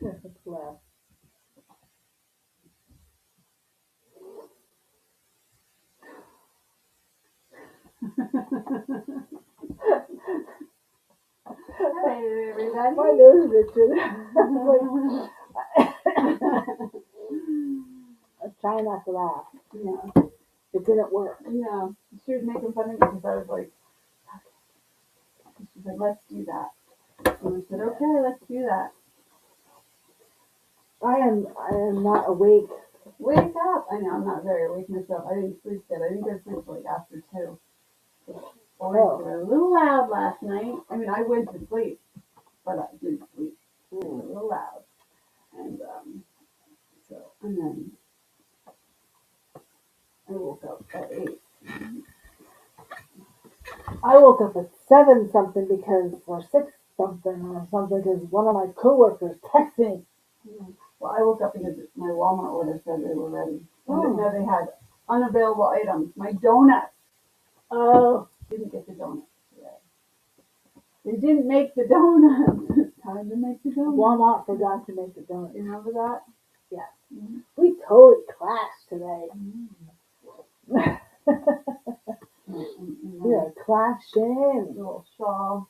Laugh. Hey, everybody. My nose is itching. I'm trying not to laugh. Yeah. It didn't work. Yeah. She was making fun of me because I was like, she's like, let's do that. And we said, okay, let's do that. I am not awake. Wake up. I know, I'm not very awake myself. I didn't sleep good. I didn't go to sleep till like after 2. Boys were a little loud last night. I mean, I went to sleep, but I didn't sleep. They were a little loud. And and then I woke up at 8. I woke up at 7 something or 6 something or something because one of my coworkers texted me. Well, I woke up because my Walmart order said they were ready. Oh. No, they had unavailable items. My donuts. Oh. Didn't get the donuts today. They didn't make the donuts. It's time to make the donuts. Walmart forgot to make the donuts. You remember that? Yeah. Mm-hmm. We totally clashed today. We are clashing. Little shawl,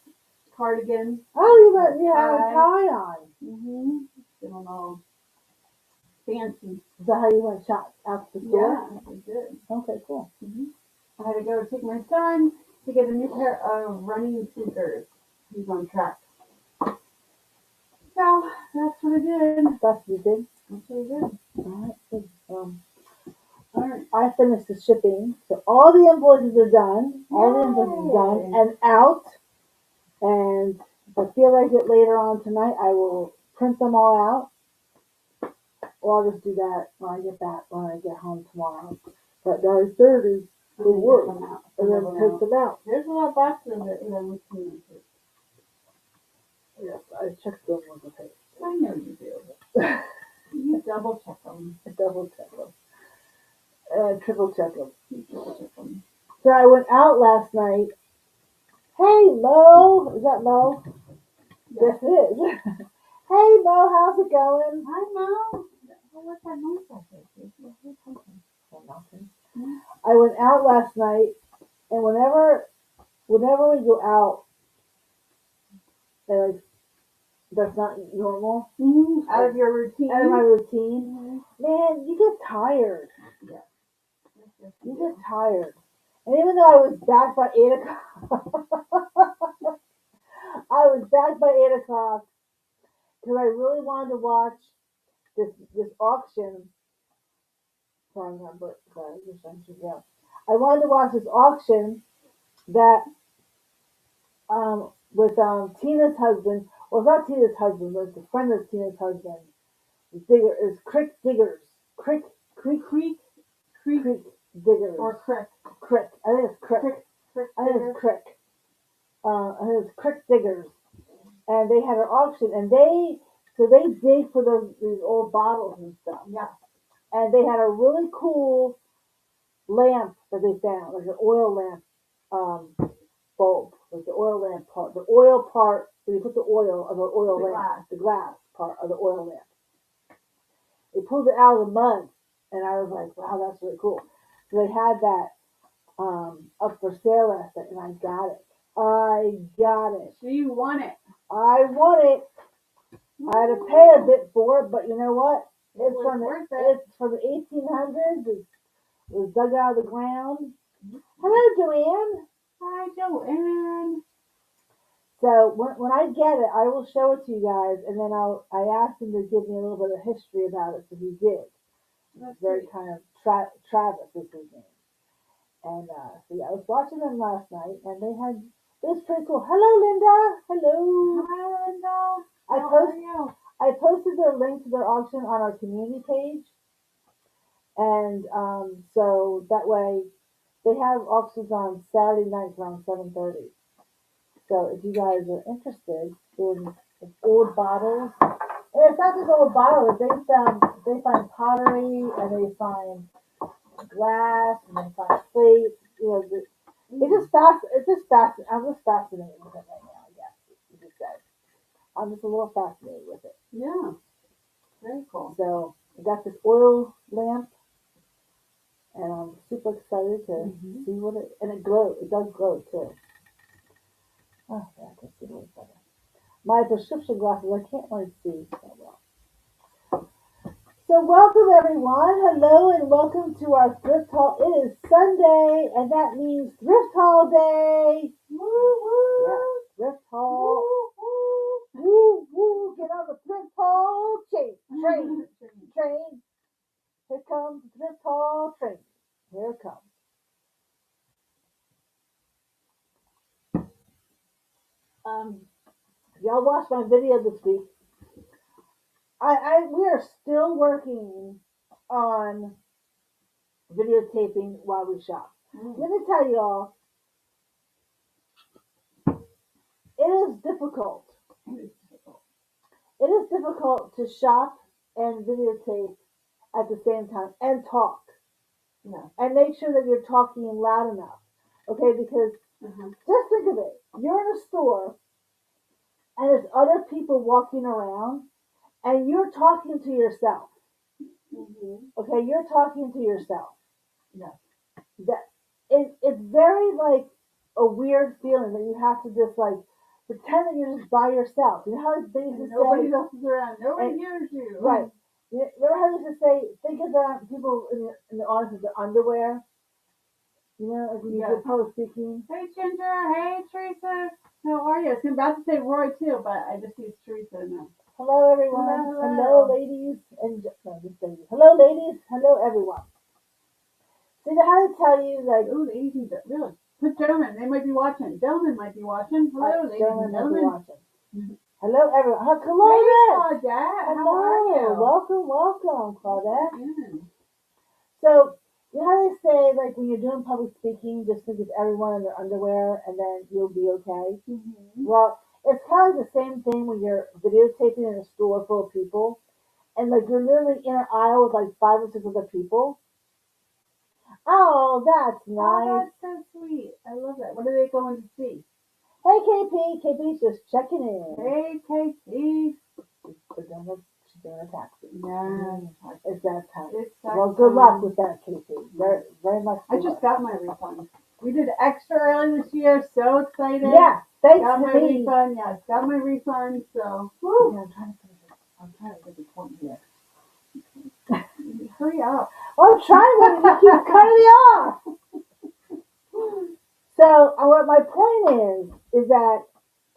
cardigan. Oh, you have a tie on. Mm-hmm. Feeling all fancy. Is that how you went out to the store? Yeah, I did. Okay, cool. Mm-hmm. I had to go take my son to get a new pair of running sneakers. He's on track. So that's what I did. That's what you did? That's what I did. All right. Alright, I finished the shipping, so all the invoices are done. All the invoices are done and out. And if I feel like it later on tonight, I will print them all out. Or I'll just do that when I get home tomorrow. But by Thursday, we'll work and then print them out. There's a lot of boxes that we can use. Yes, I checked them with the tape. I know you do. You double check them. I double check them. Triple check them. So I went out last night. Hey Mo, is that Mo? Yes, it is. Hey Mo, how's it going? Hi Mo. What's that noise like? Nothing. I went out last night, and whenever we go out, and that's not normal. Mm-hmm. Out of your routine. Out of my routine. Mm-hmm. Man, you get tired. Yeah. You get tired. And even though I was back by 8 o'clock, I was back by 8 o'clock because I really wanted to watch this auction. Sorry, I wanted to watch this auction that with Tina's husband. Well, it's not Tina's husband, but it's a friend of Tina's husband. Is Creek Diggers. Creek Diggers. Or Crick. Crick. I think it's Crick. I think it's Crick. I think it's Crick Diggers. And they had an auction, and they dig for these old bottles and stuff. Yeah. And they had a really cool lamp that they found, like an oil lamp bulb, like the oil lamp part. The oil part, where you put the oil of the oil lamp, the glass part of the oil lamp. They pulled it out of the mud, and I was like, wow, that's really cool. So they had that up for sale last night, and I got it. So you want it. I want it. I had to pay a bit for it, but you know what? It's from the 1800s. It was dug out of the ground. Hello, Joanne. Hi, Joanne. So when I get it, I will show it to you guys, and then I asked him to give me a little bit of history about it, so he did. It's very kind of Travis is his name. And so yeah, I was watching them last night, and it was pretty cool. Hello, Linda. Hello. Hi, Linda. I posted their link to their auction on our community page, and so that way they have auctions on Saturday nights around 7:30. So if you guys are interested in old bottles, and it's not just old bottles. They find pottery, and they find glass, and they find plates. You know, it's just fascinating. I'm just fascinated with it right now. I guess you could say. I'm just a little fascinated with it. Yeah. Very cool. So I got this oil lamp, and I'm super excited to see what it glows. It does glow too. Oh, yeah, I can see a little better. My prescription glasses, I can't really see so well. So welcome everyone. Hello and welcome to our thrift haul. It is Sunday, and that means thrift haul day. Woo woo. Yeah, thrift haul. Woo woo. Get on the thrift haul train. Here comes the thrift haul train. Here it comes. Y'all watched my video this week. We are still working on videotaping while we shop. Let me tell y'all, it is difficult. It is difficult to shop and videotape at the same time and talk. Yeah. And make sure that you're talking loud enough. Okay, because just think of it. You're in a store and there's other people walking around and you're talking to yourself. Okay, you're talking to yourself. Yeah. It's very like a weird feeling that you have to just like pretend that you're just by yourself. You know how they used to say nobody else is around, nobody hears you. Right. You remember how they used to say, think of the people in the audience with their underwear? You know, like when you do public speaking. Hey Ginger, hey Teresa, how are you? I was about to say Roy too, but I just use Teresa now. Hello everyone. Hello. Hello ladies and no, just ladies. Hello ladies. Hello everyone. See how they tell you like ladies and really. Put gentlemen, they might be watching. Gentlemen might be watching. Hello, ladies and gentlemen. Hello everyone. Hello Claudette. Hello. How are you? Welcome, Claudette. So you know how they say, like, when you're doing public speaking, just think of everyone in their underwear and then you'll be okay? Well, it's kind of the same thing when you're videotaping in a store full of people and, like, you're literally in an aisle with, like, 5 or 6 other people. Oh, that's nice. Oh, that's so sweet. I love that. What are they going to see? Hey, KP. KP's just checking in. Hey, KP. She's doing a taxi. Yeah. It's that time. It's that well, good luck with that, KP. Very, very much. I just got my refund. We did extra early this year. So excited. Yeah, thanks got to my me. refund. Yes, got my refund. So, woo. Yeah, I'm trying to get the point here. Hurry up. I'm trying to. You keep cutting me off. So, what my point is that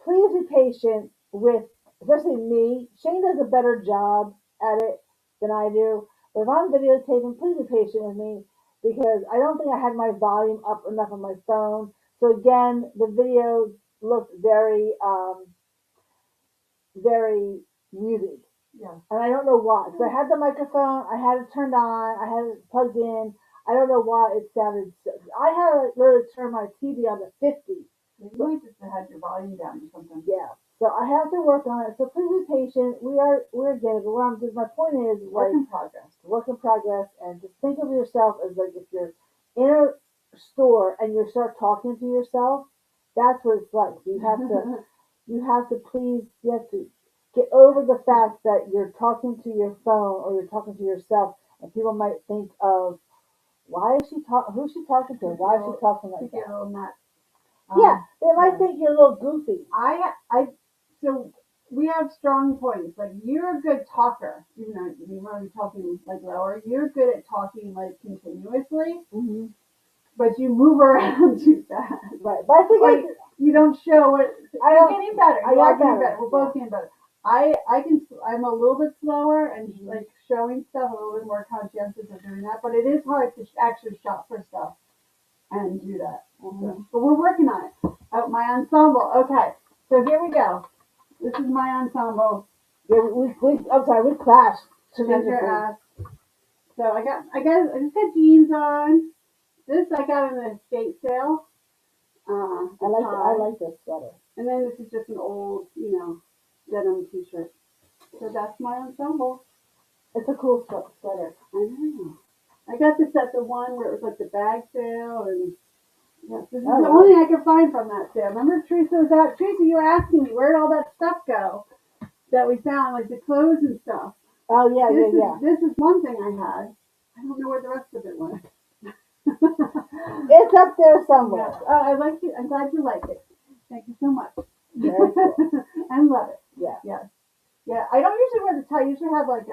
please be patient with, especially me. Shane does a better job at it than I do. But if I'm videotaping, please be patient with me because I don't think I had my volume up enough on my phone. So again, the video looked very, very muted. Yeah. And I don't know why. So I had the microphone, I had it turned on, I had it plugged in. I don't know why it sounded so. I had to literally turn my TV on to 50. You might just have your volume down or something. Yeah. So I have to work on it. So please be patient. We're getting it. But just my point is work in progress. Work in progress, and just think of yourself as like if you're in a store and you start talking to yourself, that's what it's like. You have to get over the fact that you're talking to your phone or you're talking to yourself, and people might think of who's she talking to? Why is she talking like that? Yeah, they might think you're a little goofy. So we have strong points. Like you're a good talker, even though you might be talking like lower. You're good at talking like continuously, but you move around too fast. Right, but I think like you don't show it. You're getting better. You are getting better. We're both getting better. I'm a little bit slower and like showing stuff a little bit more conscientious of doing that, but it is hard to actually shop for stuff and do that. So, but we're working on it. My ensemble. Okay, so here we go. This is my ensemble. Yeah, we clashed. So I just got jeans on. This I got in the estate sale. I like this sweater. And then this is just an old, denim t-shirt. So that's my ensemble. It's a cool sweater. I know. I got this at the one where it was like the bag sale, and this is the only thing I could find from that sale. Remember Teresa was out? Teresa, you were asking me where'd all that stuff go that we found, like the clothes and stuff. Oh yeah, yeah, yeah. This is one thing I had. I don't know where the rest of it went. It's up there somewhere. Yes. I like it. I'm glad you like it. Thank you so much. Very cool. I love it. Yeah. Yes. Yeah. I don't usually wear the tie. I usually have like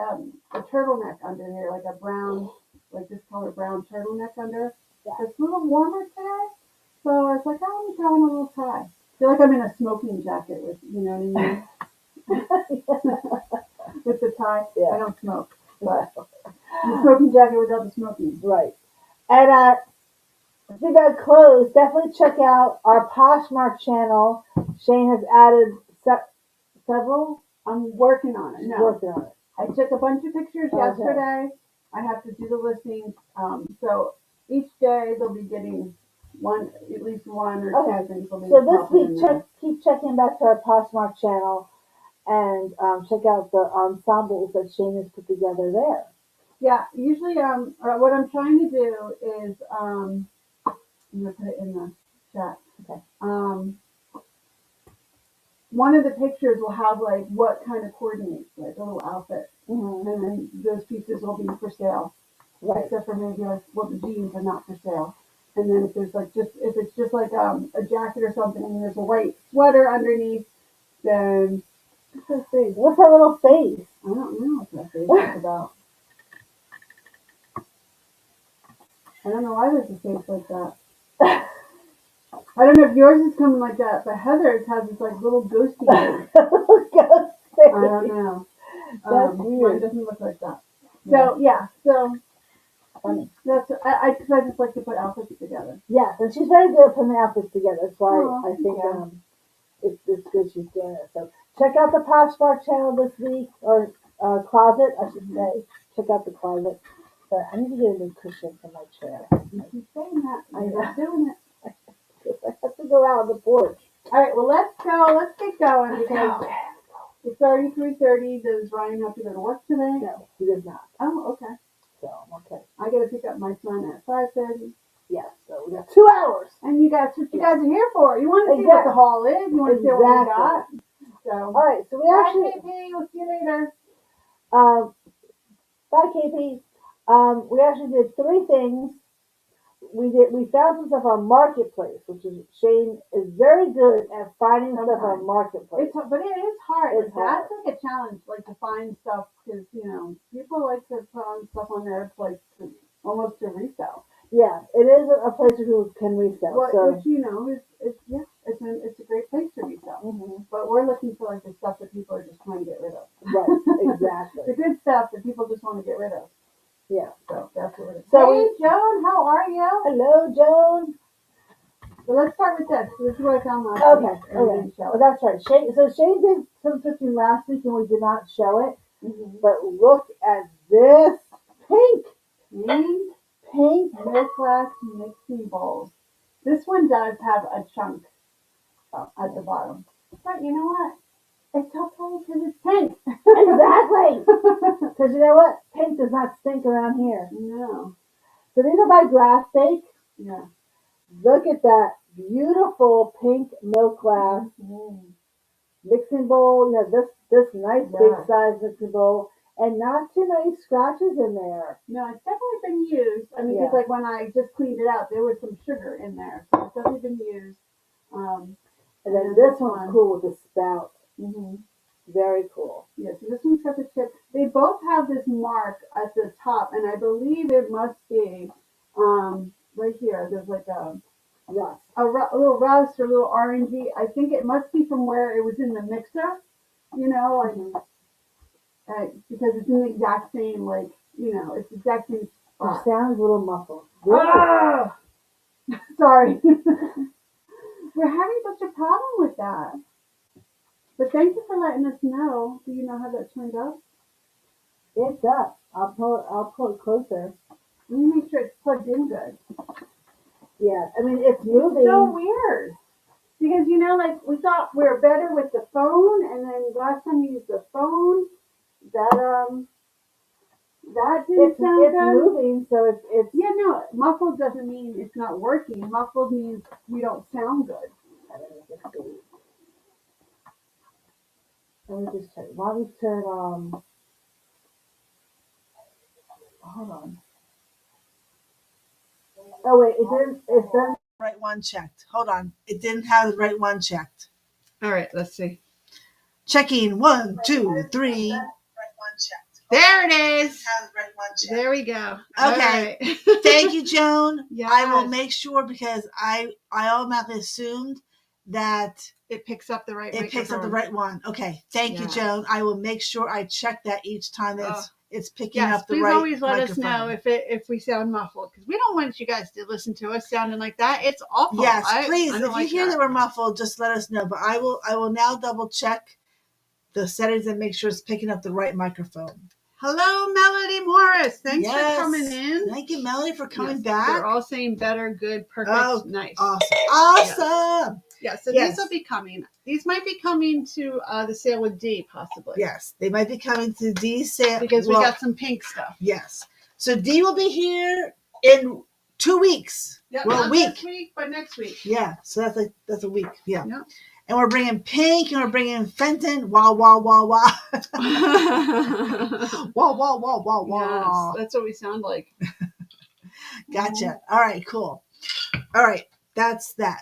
a turtleneck under here, like a brown, like this color brown turtleneck under. Yeah. It's a little warmer today. So I was like, oh, let me throw in a little tie. I feel like I'm in a smoking jacket with, you know what I mean? With the tie. Yeah. I don't smoke, but the smoking jacket without the smoking. Right. And if you got clothes, definitely check out our Poshmark channel. Shane has added several. I'm working on it. She's No, working on it. I took a bunch of pictures Okay. yesterday. I have to do the listings. So each day they'll be getting at least one or Okay. two things. Will be So this popping in week, there. keep checking back to our Poshmark channel and check out the ensembles that Shane has put together there. Yeah, usually what I'm trying to do is I'm gonna put it in the chat. Okay. One of the pictures will have like what kind of coordinates, like a little outfit, Mm-hmm. and then those pieces will be for sale. Right. Except for maybe like the jeans are not for sale. And then if there's like if it's just like a jacket or something and there's a white sweater underneath, then What's her face? What's her little face? I don't know what that face is about. I don't know why there's a face like that. I don't know if yours is coming like that, but Heather's has this like little ghosty face. Ghost face. I don't know. That's Mine weird. doesn't look like that. So so Funny. that's I just like to put outfits together. Yes, and she's very good at putting the outfits together. That's why I think yeah. it's good she's doing it. So check out the Poshmark channel this week, or closet, I should say. Check out the closet. But I need to get a new cushion for my chair. You keep saying that. I know. I'm doing it. I have to go out on the porch. All right, well, let's go. Let's get going because it's already 3:30. Does Ryan have to go to work today? No, he does not. Oh, okay. So I'm okay. I got to pick up my son at 5:30. Yeah, so we got 2 hours. And that's what you guys are here for. You want to see what the haul is. You want to see what we got. So. All right, so we actually. Bye, KP. We'll see you later. Bye, KP. We actually did 3 things. We found some stuff on Marketplace, which is Shane is very good at finding stuff on Marketplace. But it is hard. It's hard. That's like a challenge, like to find stuff because people like to put on stuff on there like almost to resell. Yeah, it is a place where people can resell. Which it's a great place to resell. Mm-hmm. But we're looking for like the stuff that people are just trying to get rid of. Right, exactly. The good stuff that people just want to get rid of. Yeah. So that's what it is. So hey, Joan, how are you? Hello, Joan. So let's start with this. This is what I found last week. Okay. Oh, that's right. Shane did some thrifting last week and we did not show it. Mm-hmm. But look at this pink middle-class mixing bowls. This one does have a chunk at the bottom. But you know what? It's okay because it's pink. Exactly. Because you know what? Pink does not stink around here. No. So these are by Glass Bake. Yeah. Look at that beautiful pink milk glass mixing bowl. You have this nice big size mixing bowl. And not too many scratches in there. No, it's definitely been used. I mean, because like when I just cleaned it out, there was some sugar in there. So it's definitely been used. And then this one's cool with the spout. Mm-hmm. Very cool. Yeah, so this one's got the chip. They both have this mark at the top, and I believe it must be right here. There's like a rust, a little rust or a little orangey. I think it must be from where it was in the mixer. Because it's in the exact same, it's the exact same spot. It sounds a little muffled. Ah! Sorry. We're having such a problem with that. But thank you for letting us know. Do you know how that turned out? It's up. I'll pull it closer. Let me make sure it's plugged in good. Yeah, I mean, it's moving. It's so weird. Because, we thought we were better with the phone, and then last time we used the phone, that didn't sound good. It's moving, so it's... Yeah, no, muffled doesn't mean it's not working. Muffled means we don't sound good. Let me just check. Why don't we turn hold on. Oh wait, it didn't. It doesn't. Right one checked. Hold on. It didn't have the right one checked. All right, let's see. Checking 1, 2, 3. Right one checked. There it is. Have the right one checked. There we go. Okay. All right. Thank you, Joan. Yes. I will make sure because I automatically assumed that it picks up the right. It picks up the right one. Okay. Thank you, Joan. I will make sure I check that each time that it's picking up the right. Please always let us know if we sound muffled because we don't want you guys to listen to us sounding like that. It's awful. Yes, please. If you hear that we're muffled, just let us know. But I will now double check the settings and make sure it's picking up the right microphone. Hello, Melody Morris. Thanks for coming in. Thank you, Melody, for coming back. They're all saying better, good, perfect, nice. Awesome. So these will be coming. These might be coming to the sale with D, possibly. Yes, they might be coming to D sale. Because we got some pink stuff. Yes. So D will be here in 2 weeks. Yep, not this week, but next week. Yeah, so that's a week. Yeah. Yep. And we're bringing pink and we're bringing Fenton. Wah, wah, wah, wah. Wah, wah, wah, wah, wah. Yes, that's what we sound like. Gotcha. All right, cool. All right, that's that.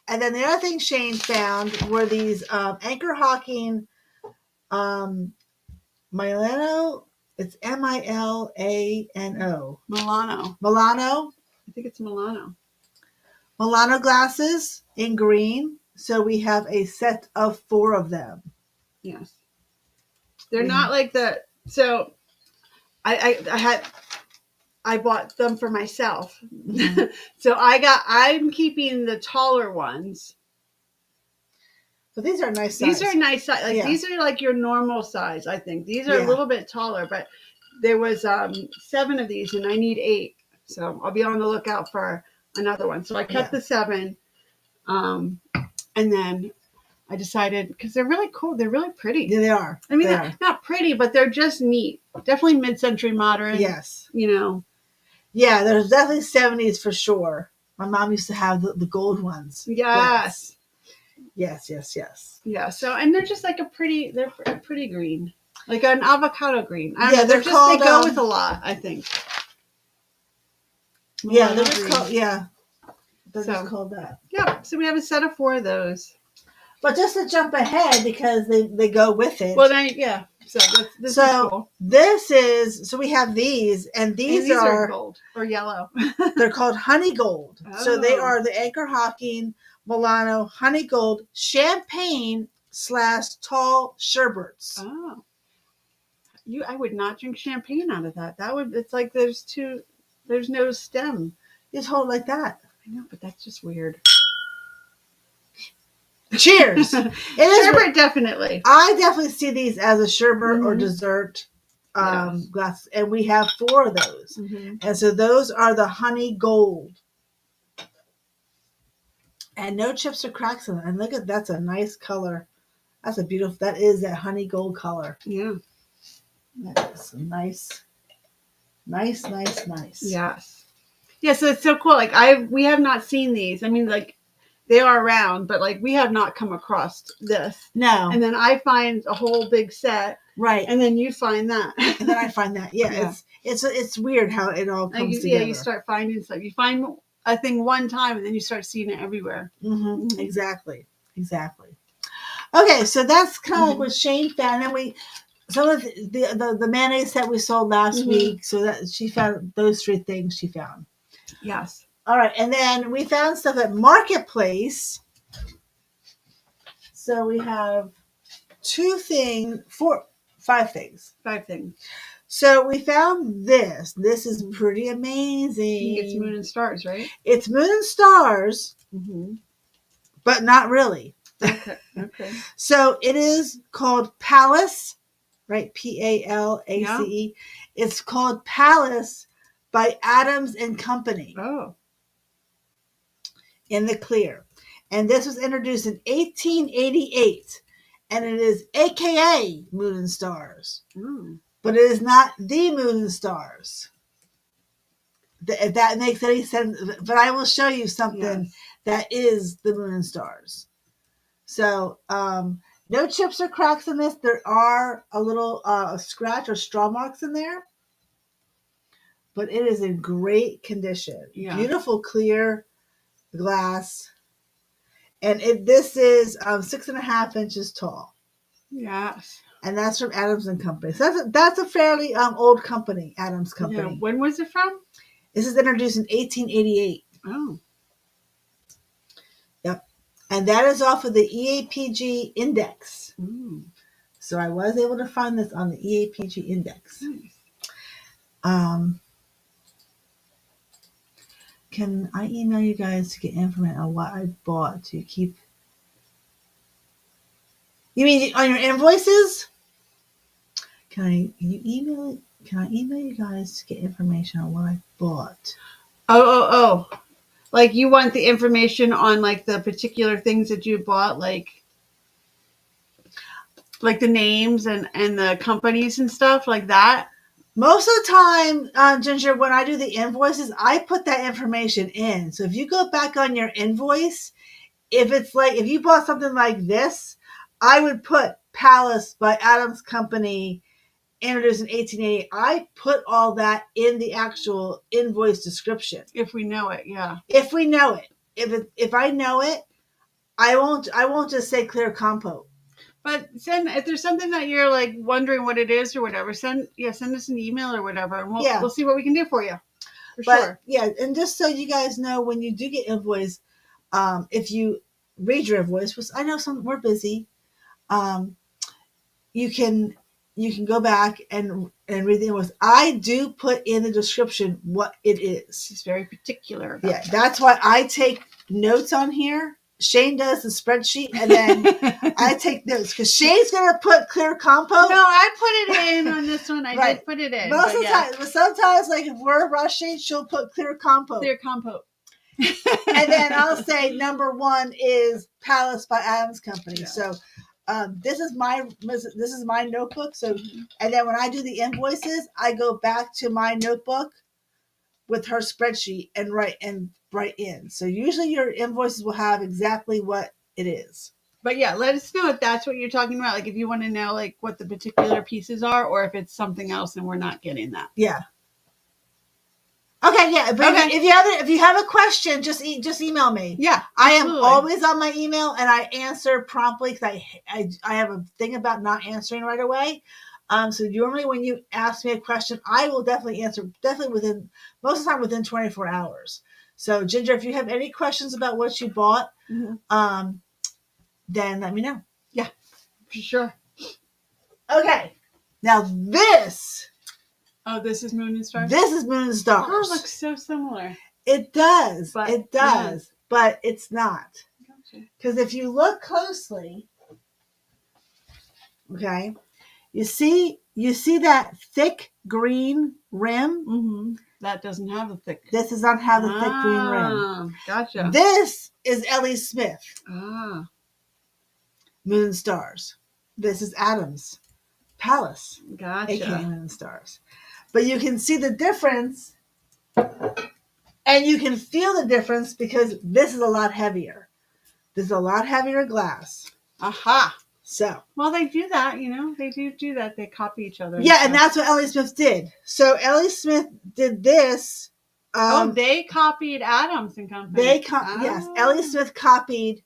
And then the other thing Shane found were these Anchor Hawking Milano. It's Milano. Milano. I think it's Milano. Milano glasses in green. So we have a set of 4 of them. Yes. They're not like the, so I bought them for myself. Mm-hmm. So I'm keeping the taller ones. So these are nice size. These are nice size. Like these are like your normal size, I think. These are a little bit taller, but there was 7 of these and I need 8. So I'll be on the lookout for another one. So I kept the 7. And then I decided, because they're really cool. They're really pretty. Yeah, they are. I mean, they're not pretty, but they're just neat. Definitely mid-century modern. Yes. You know. Yeah, there's definitely 70s for sure. My mom used to have the gold ones. Yes. Yes. Yeah, so, and they're just like they're a pretty green. Like an avocado green. They're called, they go with a lot, I think. Yeah, they're just called, They're just called that. Yeah, so we have a set of 4 of those. But just to jump ahead, because they go with it. Well, then, So this is cool. So we have these, and these are gold or yellow. They're called honey gold. Oh. So they are the Anchor Hawking Milano honey gold champagne / tall sherbets. Oh. I would not drink champagne out of that. It's like there's no stem. Just hold it like that. I know, but that's just weird. Cheers. Sherbet, definitely. I definitely see these as a sherbet or dessert glass. And we have 4 of those. Mm-hmm. And so those are the honey gold. And no chips or cracks in it. And look at that's a nice color. That is that honey gold color. Yeah. That is nice. Nice. Yes. Yeah, so it's so cool. Like we have not seen these. I mean, like they are around, but like we have not come across this. No. And then I find a whole big set. Right. And then you find that. And then I find that. Yeah. It's weird how it all comes together. Yeah, you start finding stuff. You find a thing one time and then you start seeing it everywhere. Mm-hmm. Mm-hmm. Exactly. Okay, so that's kind of like what Shane found. And some of the mayonnaise that we sold last week. So that she found those 3 things she found. Yes. All right, and then we found stuff at Marketplace. So we have 5 things. 5 things. So we found this. This is pretty amazing. It's Moon and Stars, right? It's Moon and Stars, but not really. Okay. So it is called Palace, right? Palace. Yeah. It's called Palace by Adams and Company. Oh. In the clear. And this was introduced in 1888. And it is AKA Moon and Stars. Mm. But it is not the Moon and Stars. If that makes any sense. But I will show you something that is the Moon and Stars. So, no chips or cracks in this. There are a little scratch or straw marks in there. but it is in great condition. Yeah. Beautiful, clear glass. And this is 6.5 inches tall. Yes. And that's from Adams and Company. So that's a fairly old company, Adams Company. Yeah. When was it from? This is introduced in 1888. Oh. Yep. And that is off of the EAPG index. Mm. So I was able to find this on the EAPG index. Nice. Can I email you guys to get information on what I bought to keep? You mean on your invoices? Can I email you guys to get information on what I bought? Oh. Like you want the information on like the particular things that you bought, like the names and the companies and stuff like that? Most of the time, Ginger, when I do the invoices, I put that information in. So if you go back on your invoice, if you bought something like this, I would put Palace by Adams Company, introduced in 1880. I put all that in the actual invoice description. If we know it, yeah. If we know it. If I know it, I won't just say clear compote. But if there's something that you're like wondering what it is or whatever, send us an email or whatever, and we'll see what we can do for you. Sure. Yeah, and just so you guys know, when you do get invoice, if you read your invoice, which I know we're busy, you can go back and read the invoice. I do put in the description what it is. She's very particular. That's why I take notes on here. Shane does the spreadsheet, and then I take notes because Shane's gonna put clear compote. No, I put it in on this one. I did put it in. Most of the time, but sometimes, like if we're rushing, she'll put clear compote. Clear compote. And then I'll say number 1 is Palace by Adams Company. Yeah. So this is my notebook. So and then when I do the invoices, I go back to my notebook with her spreadsheet and write in. So usually your invoices will have exactly what it is. But yeah, let us know if that's what you're talking about. Like if you want to know like what the particular pieces are, or if it's something else and we're not getting that. Yeah. Okay, yeah. But okay. If you have a question, just email me. Yeah, I am always on my email and I answer promptly because I have a thing about not answering right away. So normally when you ask me a question, I will definitely answer most of the time within 24 hours. So Ginger, if you have any questions about what you bought, then let me know. Yeah, for sure. Okay. Now this. Oh, this is Moon and Stars? This is Moon and Stars. Oh, it looks so similar. It does. But it's not. Because if you look closely, okay, you see that thick green rim? Mm-hmm. That doesn't have a thick. This does not have a thick green rim. Gotcha. This is Ellie Smith. Ah. Moon and Stars. This is Adams. Palace. Gotcha. AKA Moon and Stars. But you can see the difference, and you can feel the difference because this is a lot heavier. This is a lot heavier glass. Aha. So. Well, they do that, They do that. They copy each other. Yeah, and that's what Ellie Smith did. So Ellie Smith did this. They copied Adams and Company. Yes, Ellie Smith copied.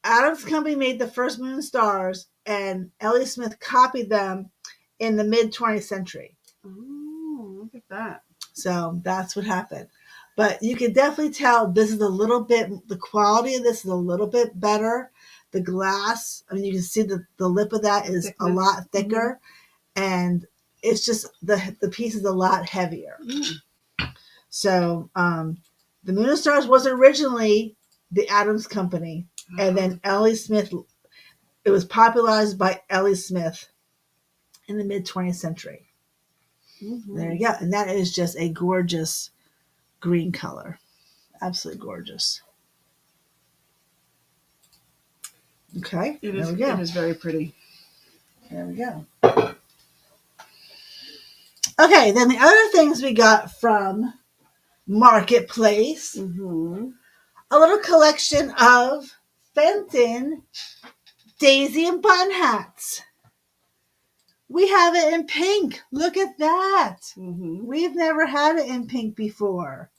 Adams Company made the first Moon and Stars, and Ellie Smith copied them in the mid-20th century. Oh, look at that. So that's what happened. But you can definitely tell this is the quality of this is a little bit better. The glass, I mean, you can see the lip of that is a lot thicker. Mm-hmm. And it's just, the piece is a lot heavier. Mm. So the Moon and Stars was originally the Adams Company. Oh. And then Ellie Smith, it was popularized by Ellie Smith in the mid-20th century. Mm-hmm. There you go. And that is just a gorgeous green color. Absolutely gorgeous. Okay. It is very pretty. There we go. Okay. Then the other things we got from Marketplace. Mm-hmm. A little collection of Fenton Daisy and button hats. We have it in pink. Look at that. Mm-hmm. We've never had it in pink before.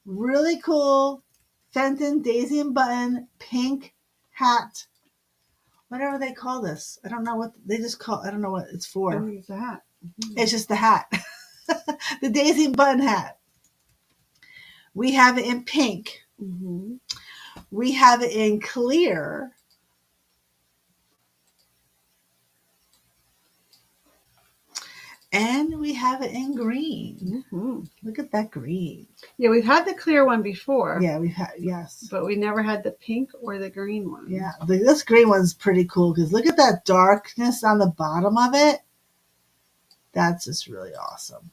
Really cool. Fenton Daisy and Button pink hat. Whatever they call this. I don't know what they just call. I don't know what it's I for. think it's a hat. Mm-hmm. It's just the hat. The Daisy and Button hat. We have it in pink. Mm-hmm. We have it in clear. And we have it in green. Mm-hmm. Look at that green. Yeah, we've had the clear one before. Yeah, we've had, yes. But we never had the pink or the green one. Yeah, this green one's pretty cool because look at that darkness on the bottom of it. That's just really awesome.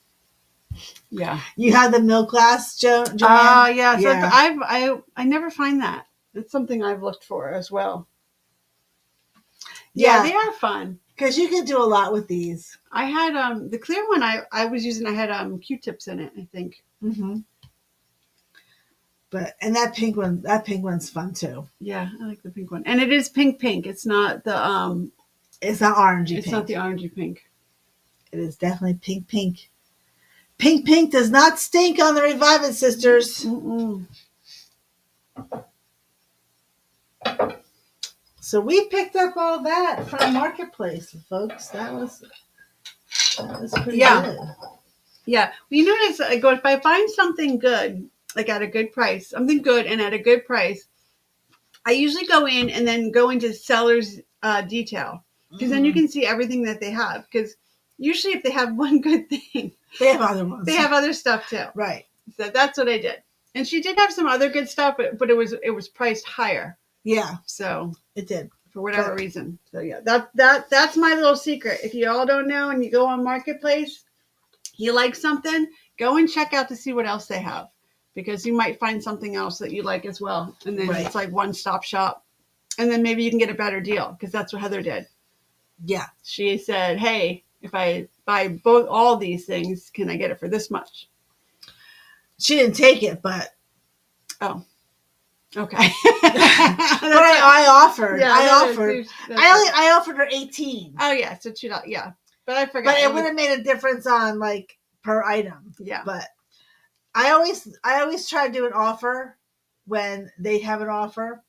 Yeah. You have the milk glass, Joanne? Yeah. So Yeah. I never find that. It's something I've looked for as well. Yeah. They are fun. Because you can do a lot with these. I had the clear one I was using, I had Q-tips in it, I think. Mm-hmm. And that pink one's fun too. Yeah, I like the pink one. And it is pink. It's not the it's not orangey pink. It's not the orangey pink. It is definitely pink. Pink does not stink on the Revive It sisters. Mm-mm. So we picked up all that from Marketplace, folks. That was pretty good. Yeah. Well, you notice, if I find something good, like at a good price, something good and at a good price, I usually go in and then go into seller's detail. Because then you can see everything that they have. Because usually if they have one good thing, they have other ones. They have other stuff too. Right. So that's what I did. And she did have some other good stuff, but it was priced higher. Yeah. So it did. For whatever reason. So yeah, that's my little secret. If you all don't know and you go on Marketplace, you like something, go and check out to see what else they have. Because you might find something else that you like as well. And then It's like one-stop shop. And then maybe you can get a better deal, because that's what Heather did. Yeah. She said, hey, if I buy all these things, can I get it for this much? She didn't take it, but... Oh. Okay. But I offered. Yeah, I offered her 18. Oh, yeah. So she, yeah. But I forgot. But it would have made a difference on, like, per item. Yeah. But I always try to do an offer when they have an offer.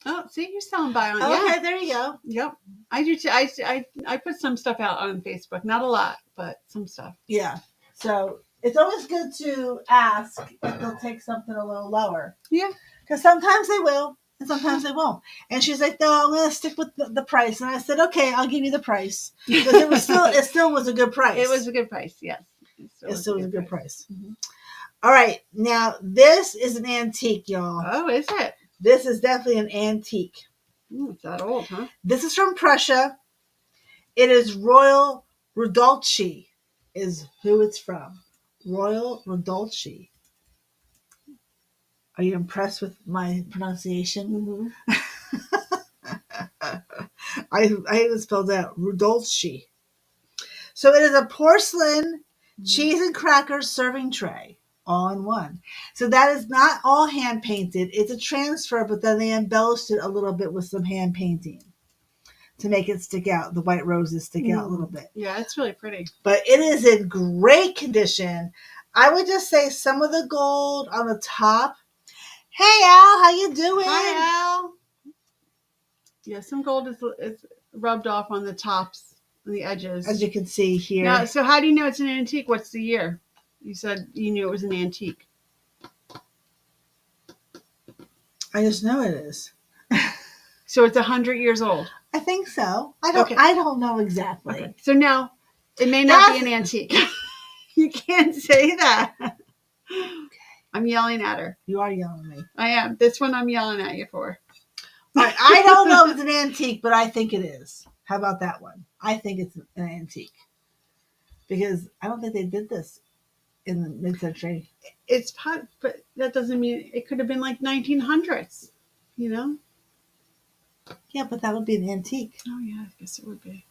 Oh, see, you're selling buy on. Okay, yeah. There you go. Yep, I do too. I put some stuff out on Facebook, not a lot, but some stuff. Yeah. So it's always good to ask if they'll take something a little lower. Yeah. Because sometimes they will, and sometimes they won't. And she's like, "No, I'm going to stick with the price." And I said, "Okay, I'll give you the price." Because it still was a good price. It was a good price. Yes. It still was a good price. Mm-hmm. All right, now this is an antique, y'all. Oh, is it? This is definitely an antique. It's that old, huh? This is from Prussia. It is Royal Rodolci is who it's from. Royal Rodolci. Are you impressed with my pronunciation? Mm-hmm. I even spelled out Rodolci. So it is a porcelain cheese and crackers serving tray. All in one. So that is not all hand painted. It's a transfer, but then they embellished it a little bit with some hand painting to make it stick out. The white roses stick out a little bit. Yeah, it's really pretty. But it is in great condition. I would just say some of the gold on the top. Hey, Al, how you doing? Hi, Al. Yeah, some gold is rubbed off on the tops, on the edges. As you can see here. Now, so how do you know it's an antique? What's the year? You said you knew it was an antique. I just know it is. So it's 100 years old. I think so. I don't know exactly. Okay. So now it may not be an antique. You can't say that. Okay. I'm yelling at her. You are yelling at me. I am. This one I'm yelling at you for. I don't know if it's an antique, but I think it is. How about that one? I think it's an antique. Because I don't think they did this in the mid-century. It's but that doesn't mean it could have been like 1900s, you know? Yeah, but that would be an antique. Oh, yeah, I guess it would be.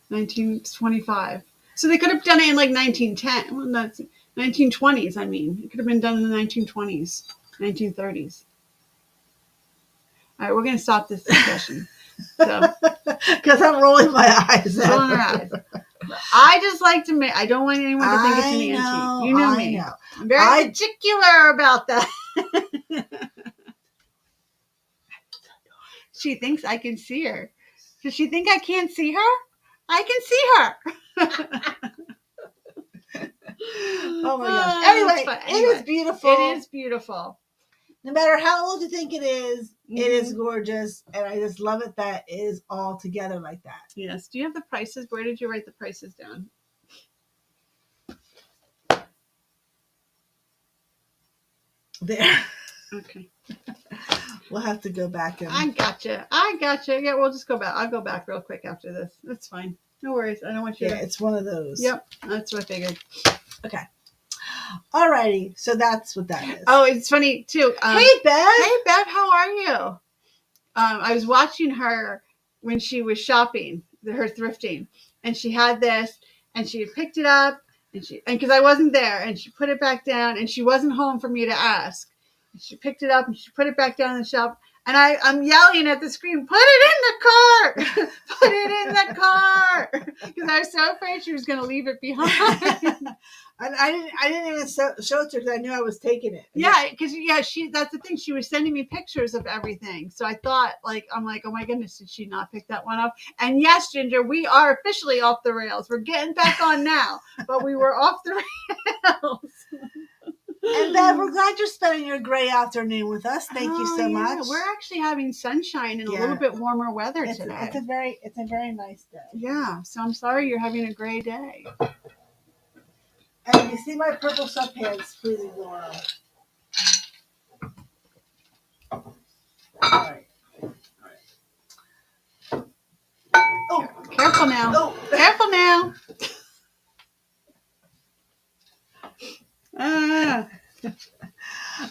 1925. So they could have done it in like 1910. Well, that's 1920s, I mean. It could have been done in the 1920s, 1930s. All right, we're going to stop this discussion. So, Because I'm rolling my eyes at rolling her eyes. I just like to make. I don't want anyone to think it's an antique. You know I me. know. I'm very particular about that. She thinks I can see her. Does she think I can't see her? I can see her. Oh my gosh. Anyway, it is beautiful. It is beautiful. No matter how old you think it is, it is gorgeous. And I just love it that it is all together like that. Yes. Do you have the prices? Where did you write the prices down? There. Okay. We'll have to go back and. I gotcha. Yeah, we'll just go back. I'll go back real quick after this. That's fine. No worries. I don't want you to. Yeah, it's one of those. Yep. That's what I figured. Okay. Alrighty. So that's what that is. Oh, it's funny too. Hey, Beth. Hey, Beth. How are you? I was watching her when she was shopping, her thrifting, and she had this, and she picked it up, and because I wasn't there, and she put it back down, and she wasn't home for me to ask. And she picked it up and she put it back down in the shop, and I'm yelling at the screen, "Put it in the cart! Put it in the cart!" Because I was so afraid she was going to leave it behind. And I didn't even show it to her because I knew I was taking it. Yeah, because that's the thing. She was sending me pictures of everything, so I thought, I'm like, oh my goodness, did she not pick that one up? And yes, Ginger, we are officially off the rails. We're getting back on now, but we were off the rails. And Bev, we're glad you're spending your gray afternoon with us. Thank you so much. We're actually having sunshine and a little bit warmer weather today. It's a very nice day. Yeah, so I'm sorry you're having a gray day. And if you see my purple sweatpants, please ignore them. All right. Oh, careful now. Oh. Careful now.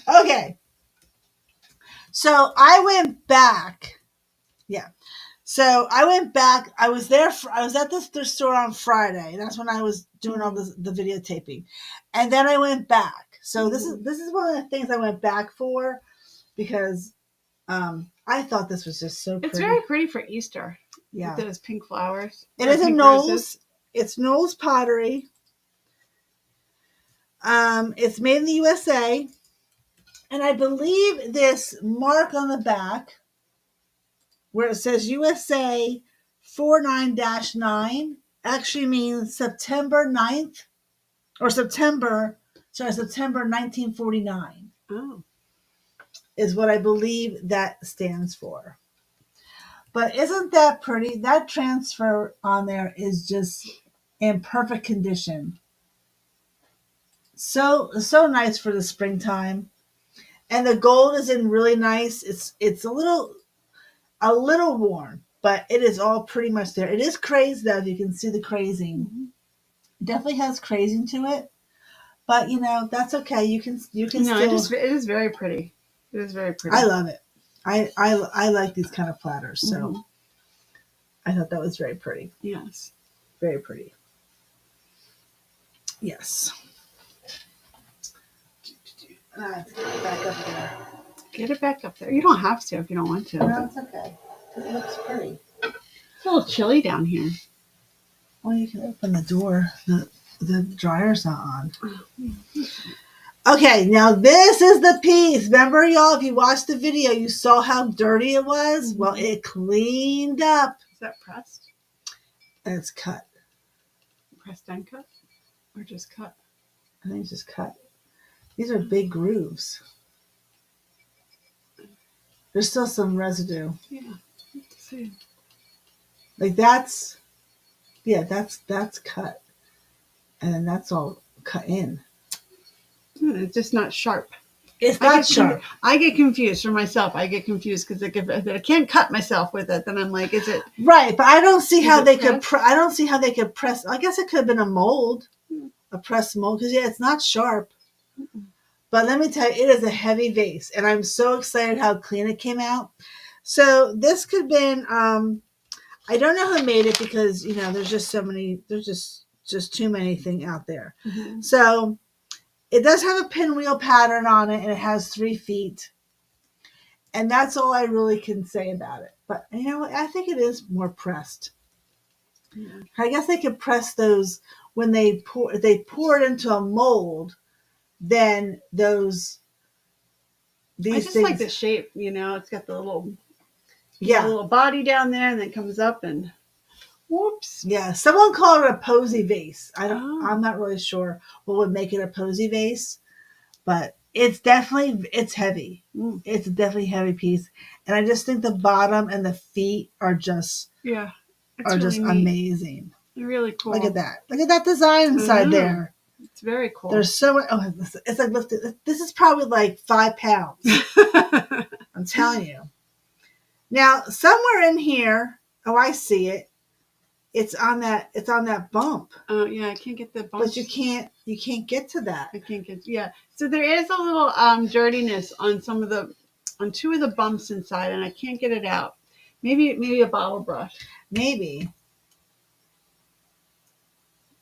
Okay. So I went back. Yeah. So I went back. I was there. I was at the store on Friday. That's when I was doing all the videotaping, and then I went back. So this is one of the things I went back for because I thought this was just so pretty. It's very pretty for Easter. Yeah, with those pink flowers. It is a Knowles. It's Knowles pottery. It's made in the USA, and I believe this mark on the back, where it says USA 49-9, actually means September 9th, or September 1949. Oh. Is what I believe that stands for. But isn't that pretty? That transfer on there is just in perfect condition. So nice for the springtime. And the gold is in really nice. It's a little worn, but it is all pretty much there. It is crazed though. You can see the crazing. Mm-hmm. It definitely has crazing to it, but that's okay. You can still. It is very pretty. It is very pretty. I love it. I like these kind of platters, so I thought that was very pretty. Yes, very pretty. Yes. Let's get it back up there. Get it back up there. You don't have to if you don't want to. No, it's okay. It looks pretty. It's a little chilly down here. Well, you can open the door. The dryer's not on. Okay, now this is the piece. Remember, y'all, if you watched the video, you saw how dirty it was? Mm-hmm. Well, it cleaned up. Is that pressed? And it's cut. Pressed and cut? Or just cut? I think it's just cut. These are big grooves. There's still some residue. Yeah. Let's see. Like that's cut. And then that's all cut in. It's just not sharp. It's not sharp. I get confused for myself. I get confused because if I can't cut myself with it, then I'm like, is it right? But I don't see how they could. I don't see how they could press. I guess it could have been a mold, a press mold, because it's not sharp. But let me tell you, it is a heavy vase, and I'm so excited how clean it came out. So this could have been. I don't know who made it because there's just so many. There's just too many things out there. Mm-hmm. So. It does have a pinwheel pattern on it, and it has 3 feet. And that's all I really can say about it. But you know what? I think it is more pressed. Yeah. I guess they could press those when they pour. If they pour it into a mold, then these I just things. like the shape, it's got the Yeah, little body down there and then comes up and whoops. yeah. Someone called it a posy vase. Oh. I'm not really sure what would make it a posy vase, but it's heavy. Mm. It's definitely a heavy piece, and I just think the bottom and the feet are just Yeah. It's really neat. amazing. Really cool. Look at that! Look at that design inside there. It's very cool. There's so much. Oh, it's like lifted. This is probably like 5 pounds. I'm telling you. Now, somewhere in here, oh, I see it. It's on that bump. Oh yeah, I can't get the bump. But you can't get to that. I can't get. Yeah. So there is a little dirtiness on on 2 of the bumps inside, and I can't get it out. Maybe a bottle brush. Maybe.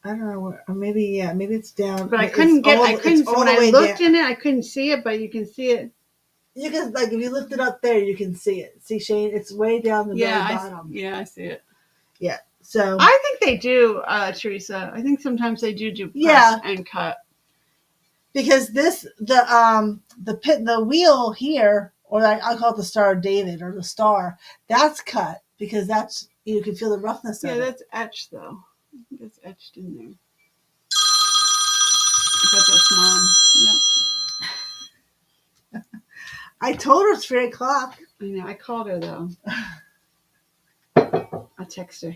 I don't know where, or maybe it's down. But I couldn't when I looked in it, I couldn't see it, but you can see it. You can, like, if you lift it up there, you can see it. See, Shane, it's way down the very bottom. I see it. Yeah. So I think they do, Teresa. I think sometimes they do press and cut. Because the wheel here, or I call it the Star of David or the star, that's cut because that's, you can feel the roughness of it. Yeah, that's etched though. I think that's etched in there. I bet that's Mom. Yep. I told her it's 3 o'clock. I know. I called her though. I text her.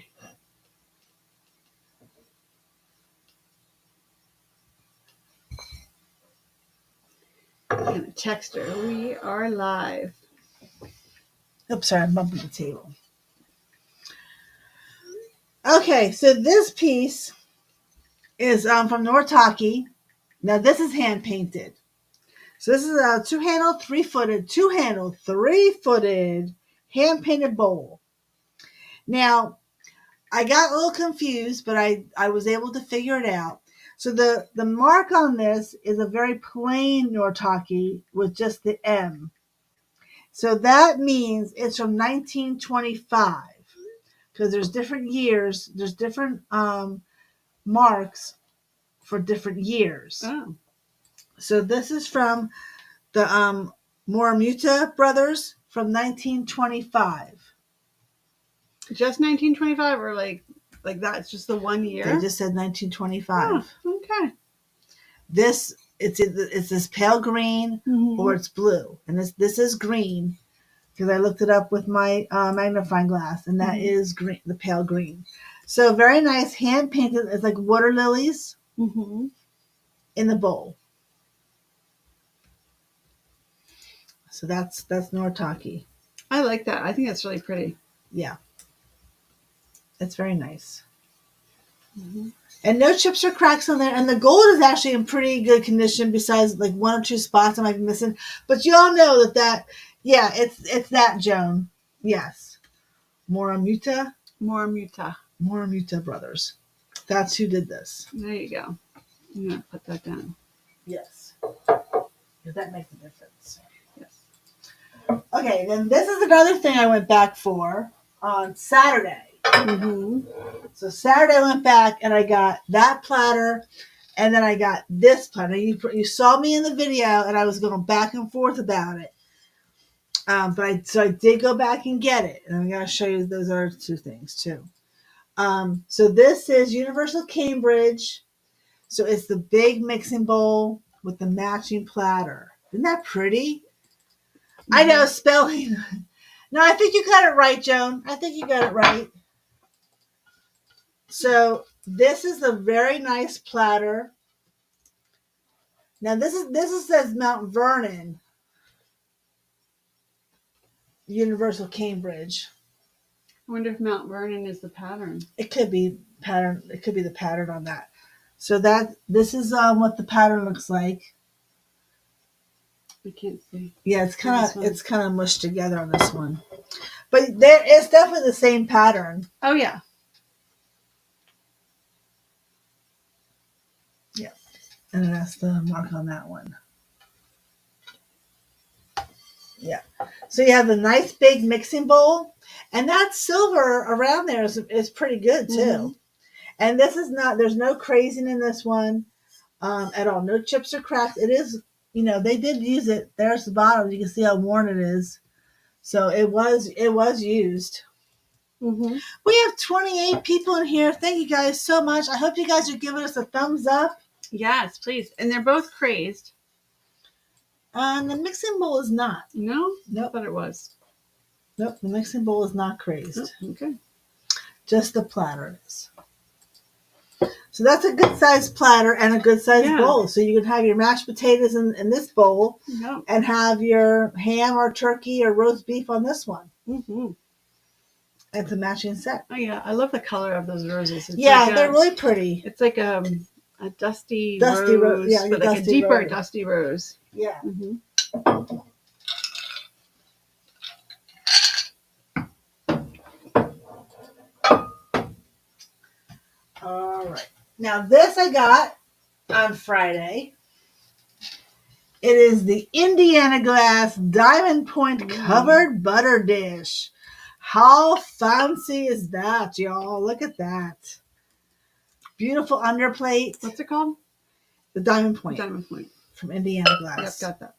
I'm gonna text her. We are live. Oops, sorry, I'm bumping the table. Okay, so this piece is from Nortaki. Now this is hand painted. So this is a two-handled, three-footed hand painted bowl. Now I got a little confused, but I was able to figure it out. So the mark on this is a very plain Nortaki with just the M. So that means it's from 1925 because there's different years. There's different marks for different years. Oh. So this is from the Moramuta brothers from 1925. Just 1925 or like that's just the 1 year? They just said 1925. Oh, okay. It's this pale green or it's blue, and this is green because I looked it up with my magnifying glass, and that is green, the pale green. So very nice, hand painted. It's like water lilies in the bowl. So that's Nortaki. I like that. I think that's really pretty. Yeah, it's very nice. And no chips or cracks on there. And the gold is actually in pretty good condition besides like 1 or 2 spots I might be missing. But you all know it's that, Joan. Yes. Moramuta brothers. That's who did this. There you go. I'm going to put that down. Yes. Because that makes a difference. Yes. Okay, then this is another thing I went back for on Saturday. So Saturday I went back and I got that platter, and then I got this platter. You saw me in the video, and I was going back and forth about it. But I did go back and get it, and I'm going to show you those other 2 things too. So this is Universal Cambridge. So it's the big mixing bowl with the matching platter. Isn't that pretty? I know, spelling. No, I think you got it right, Joan. I think you got it right. So this is a very nice platter. Now this says Mount Vernon, Universal Cambridge. I wonder if Mount Vernon is the pattern. It could be pattern. It could be the pattern on that. So this is what the pattern looks like. I can't see. Yeah, it's kind of mushed together on this one, but it's definitely the same pattern. Oh yeah. Yeah, and that's the mark on that one. Yeah. So you have the nice big mixing bowl, and that silver around there is pretty good too. Mhm. And this is not. There's no crazing in this one at all. No chips or cracks. It is. They did use it. There's the bottom. You can see how worn it is. So it was used. Mhm. We have 28 people in here. Thank you guys so much. I hope you guys are giving us a thumbs up. Yes, please. And they're both crazed. And the mixing bowl is not. No? Nope. I thought it was. Nope, the mixing bowl is not crazed. Oh, okay. Just the platter is. So that's a good sized platter and a good sized bowl. So you can have your mashed potatoes in this bowl and have your ham or turkey or roast beef on this one. Mm-hmm. It's a matching set. Oh yeah, I love the color of those roses. It's they're really pretty. It's like a dusty rose, but like a deeper rose. Dusty rose. Yeah. Mm-hmm. All right. Now this I got on Friday. It is the Indiana Glass Diamond Point Covered Butter Dish. How fancy is that, y'all? Look at that. Beautiful underplate. What's it called? The Diamond Point. Diamond Point. From Indiana Glass. Yep, got that.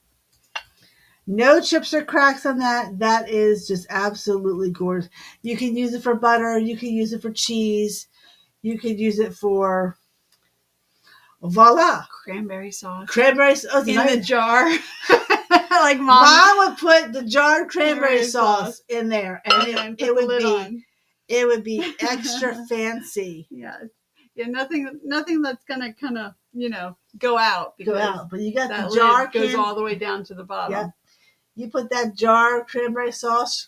No chips or cracks on that. That is just absolutely gorgeous. You can use it for butter. You can use it for cheese. You could use it for, voila. Cranberry sauce. Cranberry sauce. In the jar. Like Mom would put the jarred cranberry sauce in there, and it would be extra fancy. Yeah, nothing that's gonna kind of go out. But you got that the jar goes all the way down to the bottom. Yeah, you put that jar cranberry sauce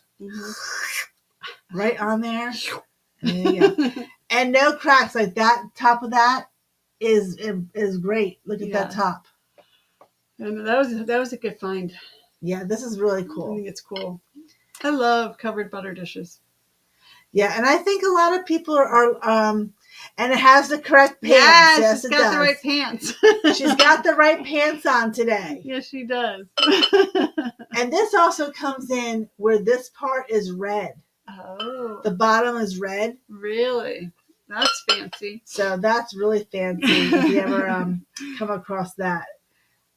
right on there. And there you go. And no cracks. Like that top of that is great. Look at that top. And that was a good find. Yeah, this is really cool. I think it's cool. I love covered butter dishes. Yeah, and I think a lot of people are and it has the correct pants. Yes, she's got the right pants. She's got the right pants on today. Yes, she does. And this also comes in where this part is red. Oh. The bottom is red. Really? That's fancy. So that's really fancy. If you ever come across that.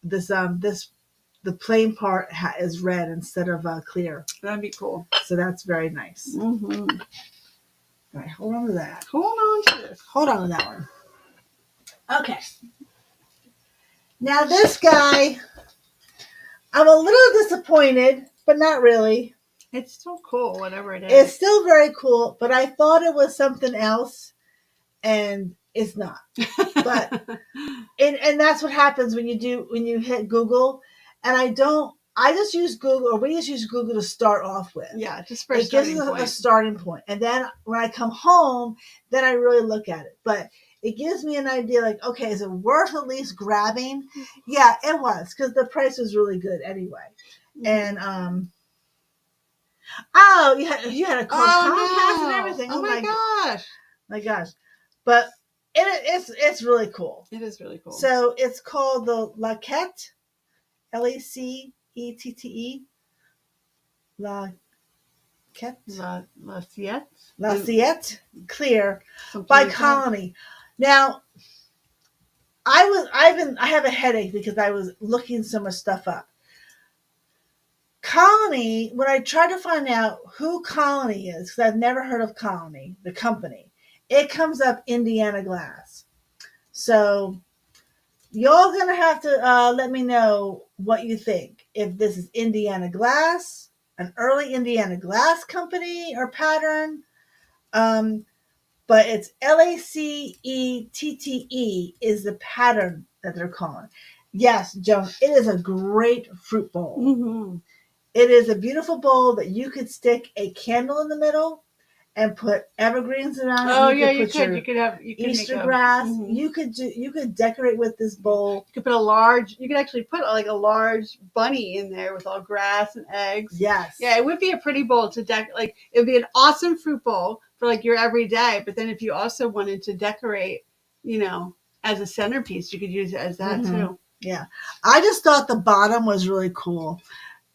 The plain part is red instead of clear. That'd be cool. So that's very nice. Mm-hmm. All right, hold on to that. Hold on to this. Hold on to that one. Okay. Now this guy, I'm a little disappointed, but not really. It's still cool, whatever it is. It's still very cool, but I thought it was something else, and it's not. But and that's what happens when you hit Google. And I just use Google, or we just use Google to start off with. Yeah, just for a starting point. It gives us a starting point. And then when I come home, then I really look at it. But it gives me an idea like, okay, is it worth at least grabbing? Yeah, it was, because the price was really good anyway. And, you had a Comcast and everything. Oh my gosh. My gosh. But it's really cool. It is really cool. So it's called the Laquette. Laquette. Lafayette Clear by Colony. Now, I have a headache because I was looking so much stuff up. Colony, when I tried to find out who Colony is, because I've never heard of Colony, the company, it comes up Indiana Glass. So y'all gonna have to let me know what you think. If this is Indiana Glass, an early Indiana Glass company or pattern. But it's Laquette is the pattern that they're calling. Yes, Joan, it is a great fruit bowl. Mm-hmm. It is a beautiful bowl that you could stick a candle in the middle and put evergreens around it. Oh, you could. You could have Easter grass. Mm-hmm. You could decorate with this bowl. You could actually put like a large bunny in there with all grass and eggs. Yes. Yeah, it would be a pretty bowl to like it would be an awesome fruit bowl for like your everyday. But then if you also wanted to decorate, as a centerpiece, you could use it as that too. Yeah. I just thought the bottom was really cool.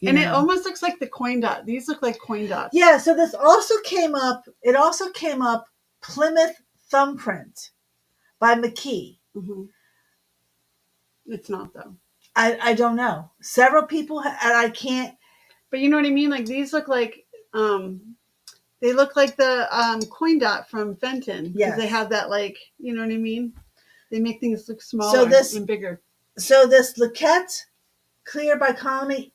And it almost looks like the coin dot. These look like coin dots. Yeah, so this also came up. It also came up Plymouth thumbprint by McKee. Mm-hmm. It's not though. I don't know. Several people and I can't. But you know what I mean? Like these look like they look like the coin dot from Fenton. Yes. They have that like, you know what I mean? They make things look smaller and bigger. So this Laquette Clear by Colony,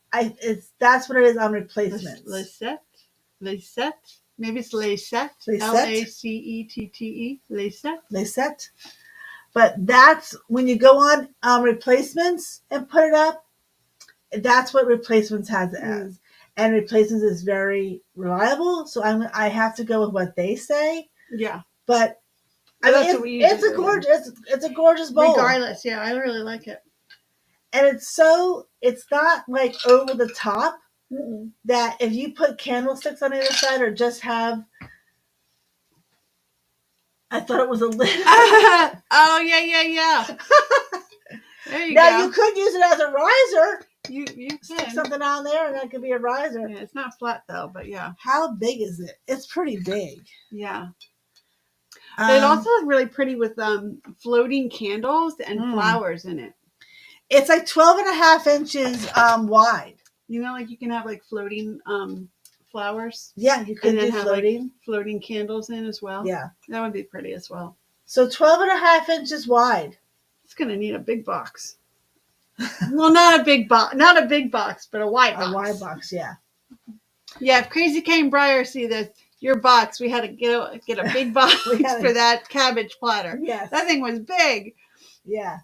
that's what it is on replacements. Lacette. Maybe it's Lacette. Lacette. Lacette. But that's when you go on replacements and put it up. That's what replacements has it as, and replacements is very reliable. So I have to go with what they say. Yeah. But it's a gorgeous bowl. Regardless, yeah, I really like it. And it's not like over the top that if you put candlesticks on the other side or just have, I thought it was a lid. Oh yeah. There you now go. you could use it as a riser. You stick something on there and that could be a riser. Yeah, it's not flat though, but yeah. How big is it? It's pretty big. Yeah. It also is really pretty with floating candles and flowers in it. It's like 12.5 inches wide. You know, like you can have like floating flowers. Yeah, you could do floating. Have, like, floating candles in as well. Yeah. That would be pretty as well. So 12.5 inches wide. It's going to need a big box. Well, not a big box, but a wide box. A wide box, yeah. Yeah, if Crazy K and Briar see this, your box, we had to get a big box for that cabbage platter. Yes. That thing was big. Yeah.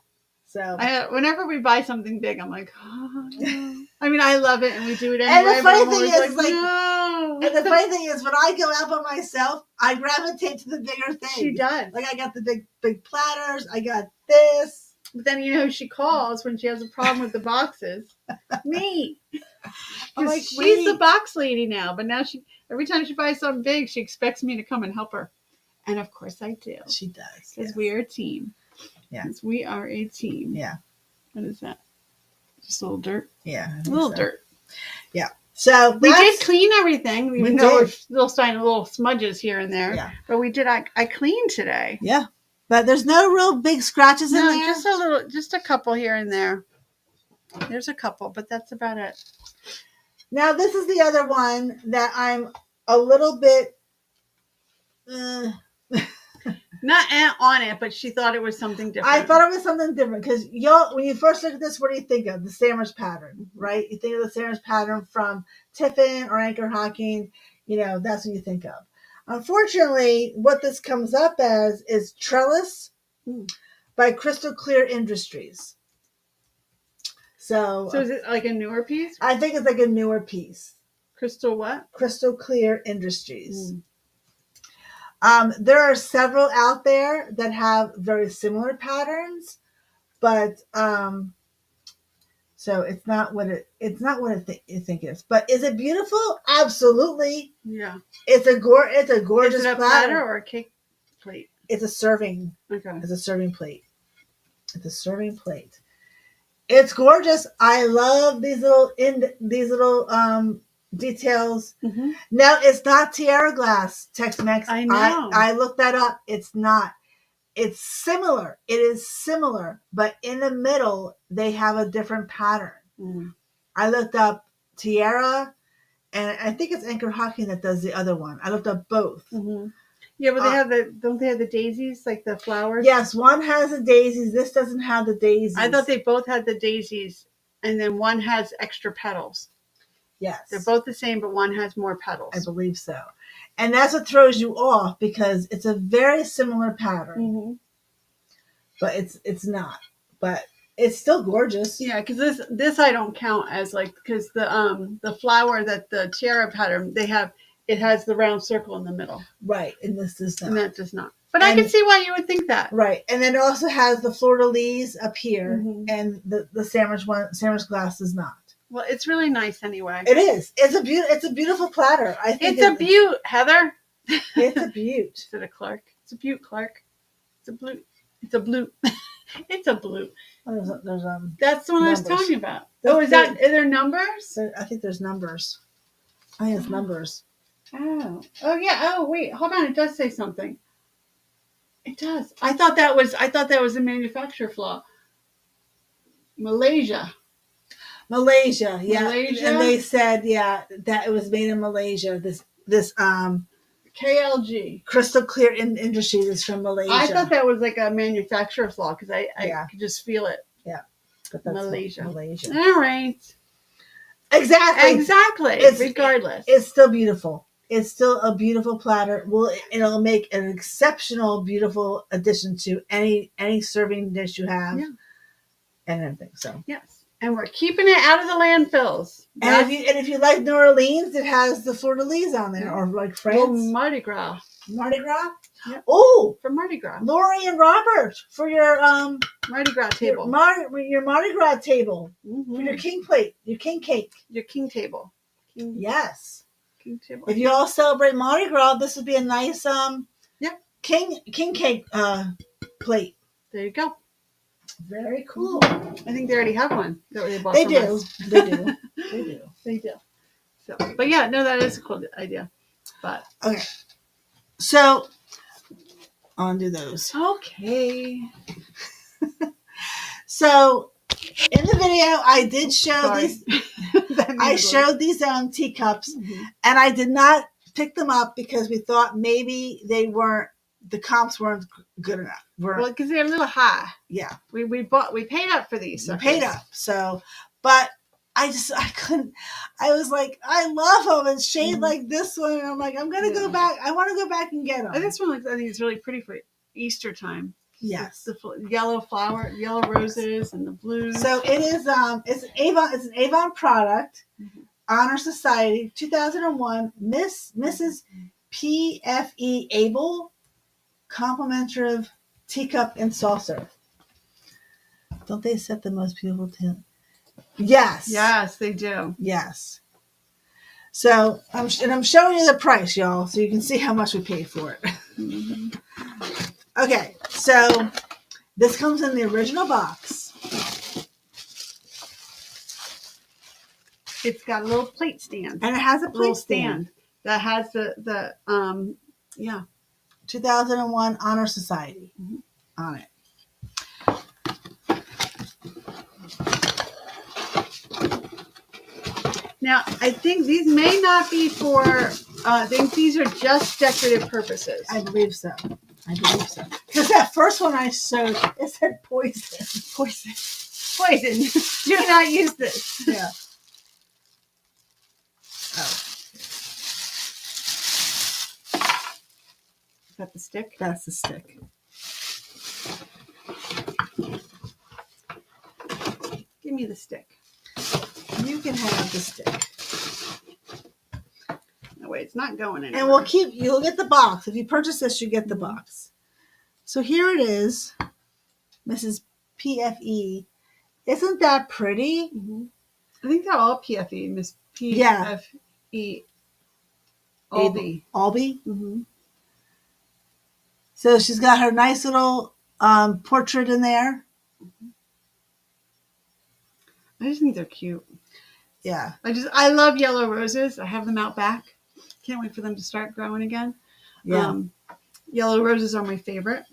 So whenever we buy something big, I'm like, oh, no. I mean, I love it, and we do it anyway. And the funny thing is, no. And the funny thing is, when I go out by myself, I gravitate to the bigger thing. She does. Like I got the big platters. I got this. But then you know who she calls when she has a problem with the boxes? Me. I'm like, she's the box lady now. But now every time she buys something big, she expects me to come and help her. And of course I do. She does. Because we are a team. Yeah. Because we are a team. Yeah. What is that? Just a little dirt? Yeah. A little dirt. Yeah. So we did clean everything. We did. We're still starting little smudges here and there. Yeah. But we did. I cleaned today. Yeah. But there's no real big scratches in there. Just a couple here and there. There's a couple, but that's about it. Now this is the other one that I'm a little bit not on it, but she thought it was something different. I thought it was something different because when you first look at this, what do you think of? The Sandwich pattern, right? You think of the Sandwich pattern from Tiffin or Anchor Hocking. You know, that's what you think of. Unfortunately, what this comes up as is Trellis by Crystal Clear Industries. So is it like a newer piece? I think it's like a newer piece. Crystal what? Crystal Clear Industries. There are several out there that have very similar patterns, but so it's not what you think it is. But is it beautiful? Absolutely. Yeah. It's a gorgeous is it a platter or a cake plate? It's a serving. Okay. It's a serving plate. It's gorgeous. I love these little details. Mm-hmm. No, it's not Tiara glass, Tex-Mex. I know. I looked that up. It's not. It's similar. It is similar, but in the middle they have a different pattern. Mm-hmm. I looked up Tiara, and I think it's Anchor Hocking that does the other one. I looked up both. Mm-hmm. Yeah, but don't they have the daisies, like the flowers? Yes, one has the daisies. This doesn't have the daisies. I thought they both had the daisies, and then one has extra petals. Yes. They're both the same, but one has more petals. I believe so. And that's what throws you off because it's a very similar pattern. Mm-hmm. But it's not. But it's still gorgeous. Yeah, because this I don't count as like, because the flower that the tiara pattern, it has the round circle in the middle. Right, and this does not. And that does not. But I can see why you would think that. Right, and then it also has the fleur-de-lis up here, and the sandwich glass does not. Well, it's really nice anyway. It is. It's a beautiful platter. I think it's a beaut, Heather. It's a beaut. Is it a Clark? It's a beaut, Clark. It's a blue. It's a blue. There's That's the one I was Numbers. talking about. That's Oh, is that? Are there numbers? I think there's numbers. I think it's numbers. Oh. Oh yeah. Oh wait. Hold on. It does say something. It does. I thought that was a manufacturer flaw. Malaysia. Malaysia, yeah. Malaysia? And they said, yeah, that it was made in Malaysia. This KLG. crystal clear industry is from Malaysia. I thought that was like a manufacturer flaw because I could just feel it. Yeah. But that's Malaysia. Malaysia. All right. Exactly. Regardless. It's still beautiful. It's still a beautiful platter. It'll make an exceptional, beautiful addition to any serving dish you have. Yeah. And everything. So yes. And we're keeping it out of the landfills. And if you like New Orleans, it has the fleur de lis on there, or like France. Well, Mardi Gras. Mardi Gras. Yep. Oh, for Mardi Gras. Lori and Robert for your Mardi Gras table. Your Mardi Gras table for your king plate, your king cake, your king table. Yes. King table. If you all celebrate Mardi Gras, this would be a nice king cake plate. There you go. Very cool. I think they already have one that they bought. They from do. us. They do. They do. They do. So, but yeah, no, that is a cool idea. But okay, so I'll undo those. Okay. So in the video, I did show these. I showed these teacups, and I did not pick them up because we thought maybe the comps weren't good enough. Well, because they're a little high. Yeah, we paid up for these. We paid up. So, but I couldn't. I was like, I love them. And shade like this one. And I'm like, I'm gonna go back. I want to go back and get them. This one, I think, is really pretty for Easter time. Yes, the yellow roses and the blues. So it is. It's an Avon product. Honor Society 2001. Mrs. PFE Abel, complimentary teacup and saucer. Don't they set the most beautiful Yes. Yes, they do. Yes. So I'm showing you the price, y'all, so you can see how much we paid for it. Okay, so this comes in the original box. It's got a little plate stand, and it has a plate stand that has the 2001 Honor Society on it. Now, I think these may not be for. I think these are just decorative purposes. I believe so. Because that first one I showed, it said poison. Poison. Do not use this. Yeah. Oh. Is that the stick? That's the stick. Give me the stick. You can have the stick. No, wait, it's not going anywhere. And you'll get the box. If you purchase this, you get the box. So here it is, Mrs. PFE. Isn't that pretty? I think they're all PFE, Miss PFE. Yeah. Albee. Mm-hmm. So she's got her nice little portrait in there. I just think they're cute. Yeah. I love yellow roses. I have them out back. Can't wait for them to start growing again. Yeah. Yellow roses are my favorite.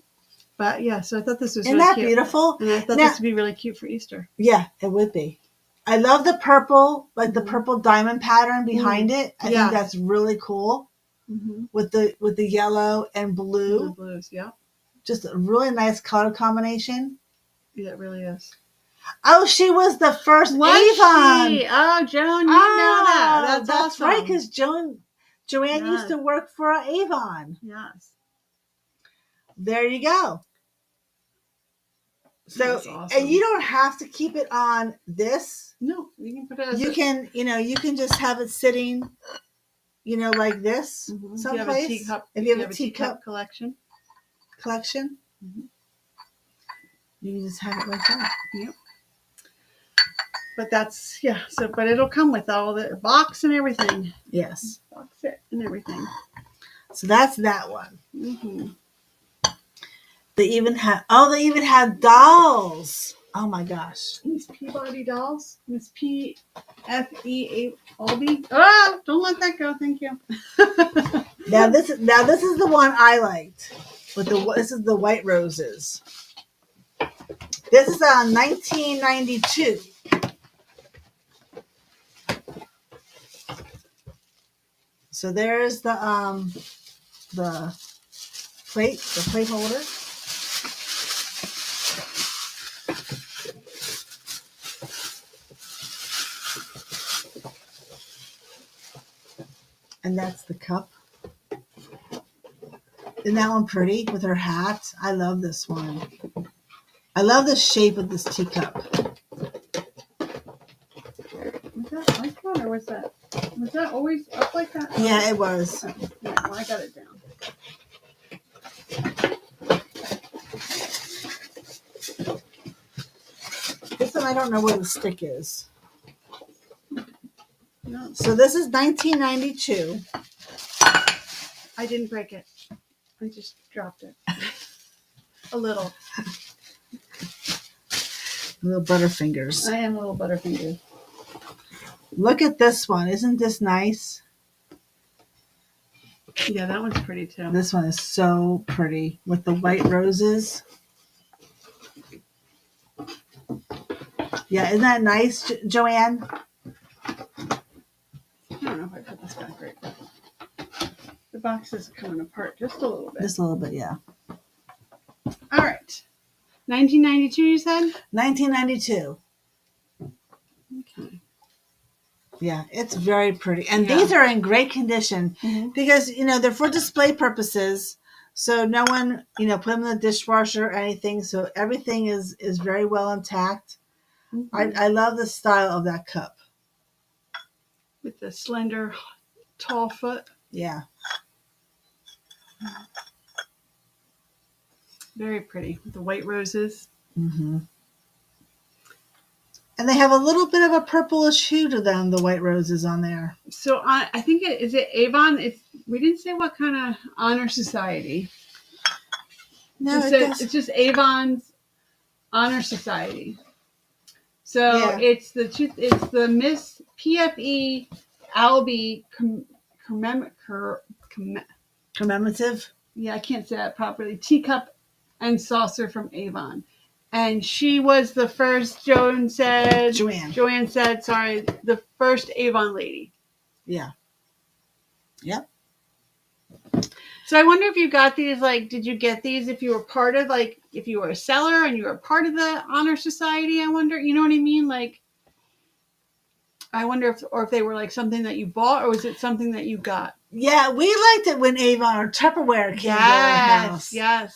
But yeah, so I thought this was Isn't really that cute. beautiful? And I thought this would be really cute for Easter. Yeah, it would be. I love the purple, like the purple diamond pattern behind it. I think that's really cool. With the yellow and blue. The blues, yeah. Just a really nice color combination. Yeah, it really is. Oh, she was the first Avon. Oh, Joan, you know that. That's awesome. Right, because Joanne used to work for Avon. Yes. There you go. So, awesome. And you don't have to keep it on this. No, you can put it. You can just have it sitting, like this someplace. If you have a teacup collection, you can just have it like that. Yep. But that's but it'll come with all the box and everything. Yes. Box it and everything. So that's that one. They even had dolls. Oh my gosh. Miss Peabody dolls. Miss P.F.E. Albee. Ah, don't let that go. Thank you. Now this is the one I liked. This is the white roses. This is 1992. So there's the plate holder. And that's the cup. Isn't that one pretty with her hat? I love this one. I love the shape of this teacup. Was that like that, or was that always up like that? Yeah, it was. Oh, yeah, well, I got it down. This one I don't know where the stick is. No, So this is 1992. I didn't break it. I just dropped it. A little. Little Butterfingers. I am little Butterfinger. Look at this one. Isn't this nice? Yeah, that one's pretty too. This one is so pretty with the white roses. Yeah, isn't that nice, Joanne? I don't know if I put this back right. The box is coming apart just a little bit. Just a little bit, yeah. All right. 1992, you said? 1992. Okay. Yeah, it's very pretty. And Yeah. these are in great condition Mhm. because, they're for display purposes. So no one, put them in the dishwasher or anything. So everything is very well intact. Mhm. I love the style of that cup. With the slender, tall foot. Yeah. Very pretty. With the white roses. Mm-hmm. And they have a little bit of a purplish hue to them, the white roses on there. So I think is it Avon? We didn't say what kind of honor society. No, It's just Avon's honor society. So Yeah. it's the Miss PFE Albee commemorative. Yeah, I can't say that properly. Teacup and saucer from Avon. And she was the first, Joanne said, the first Avon lady. Yeah. Yep. So I wonder if you got these, did you get these if you were part of, if you were a seller and you were part of the Honor Society, I wonder, you know what I mean? I wonder if they were something that you bought or was it something that you got? Yeah, we liked it when Avon or Tupperware came to our house. Yes.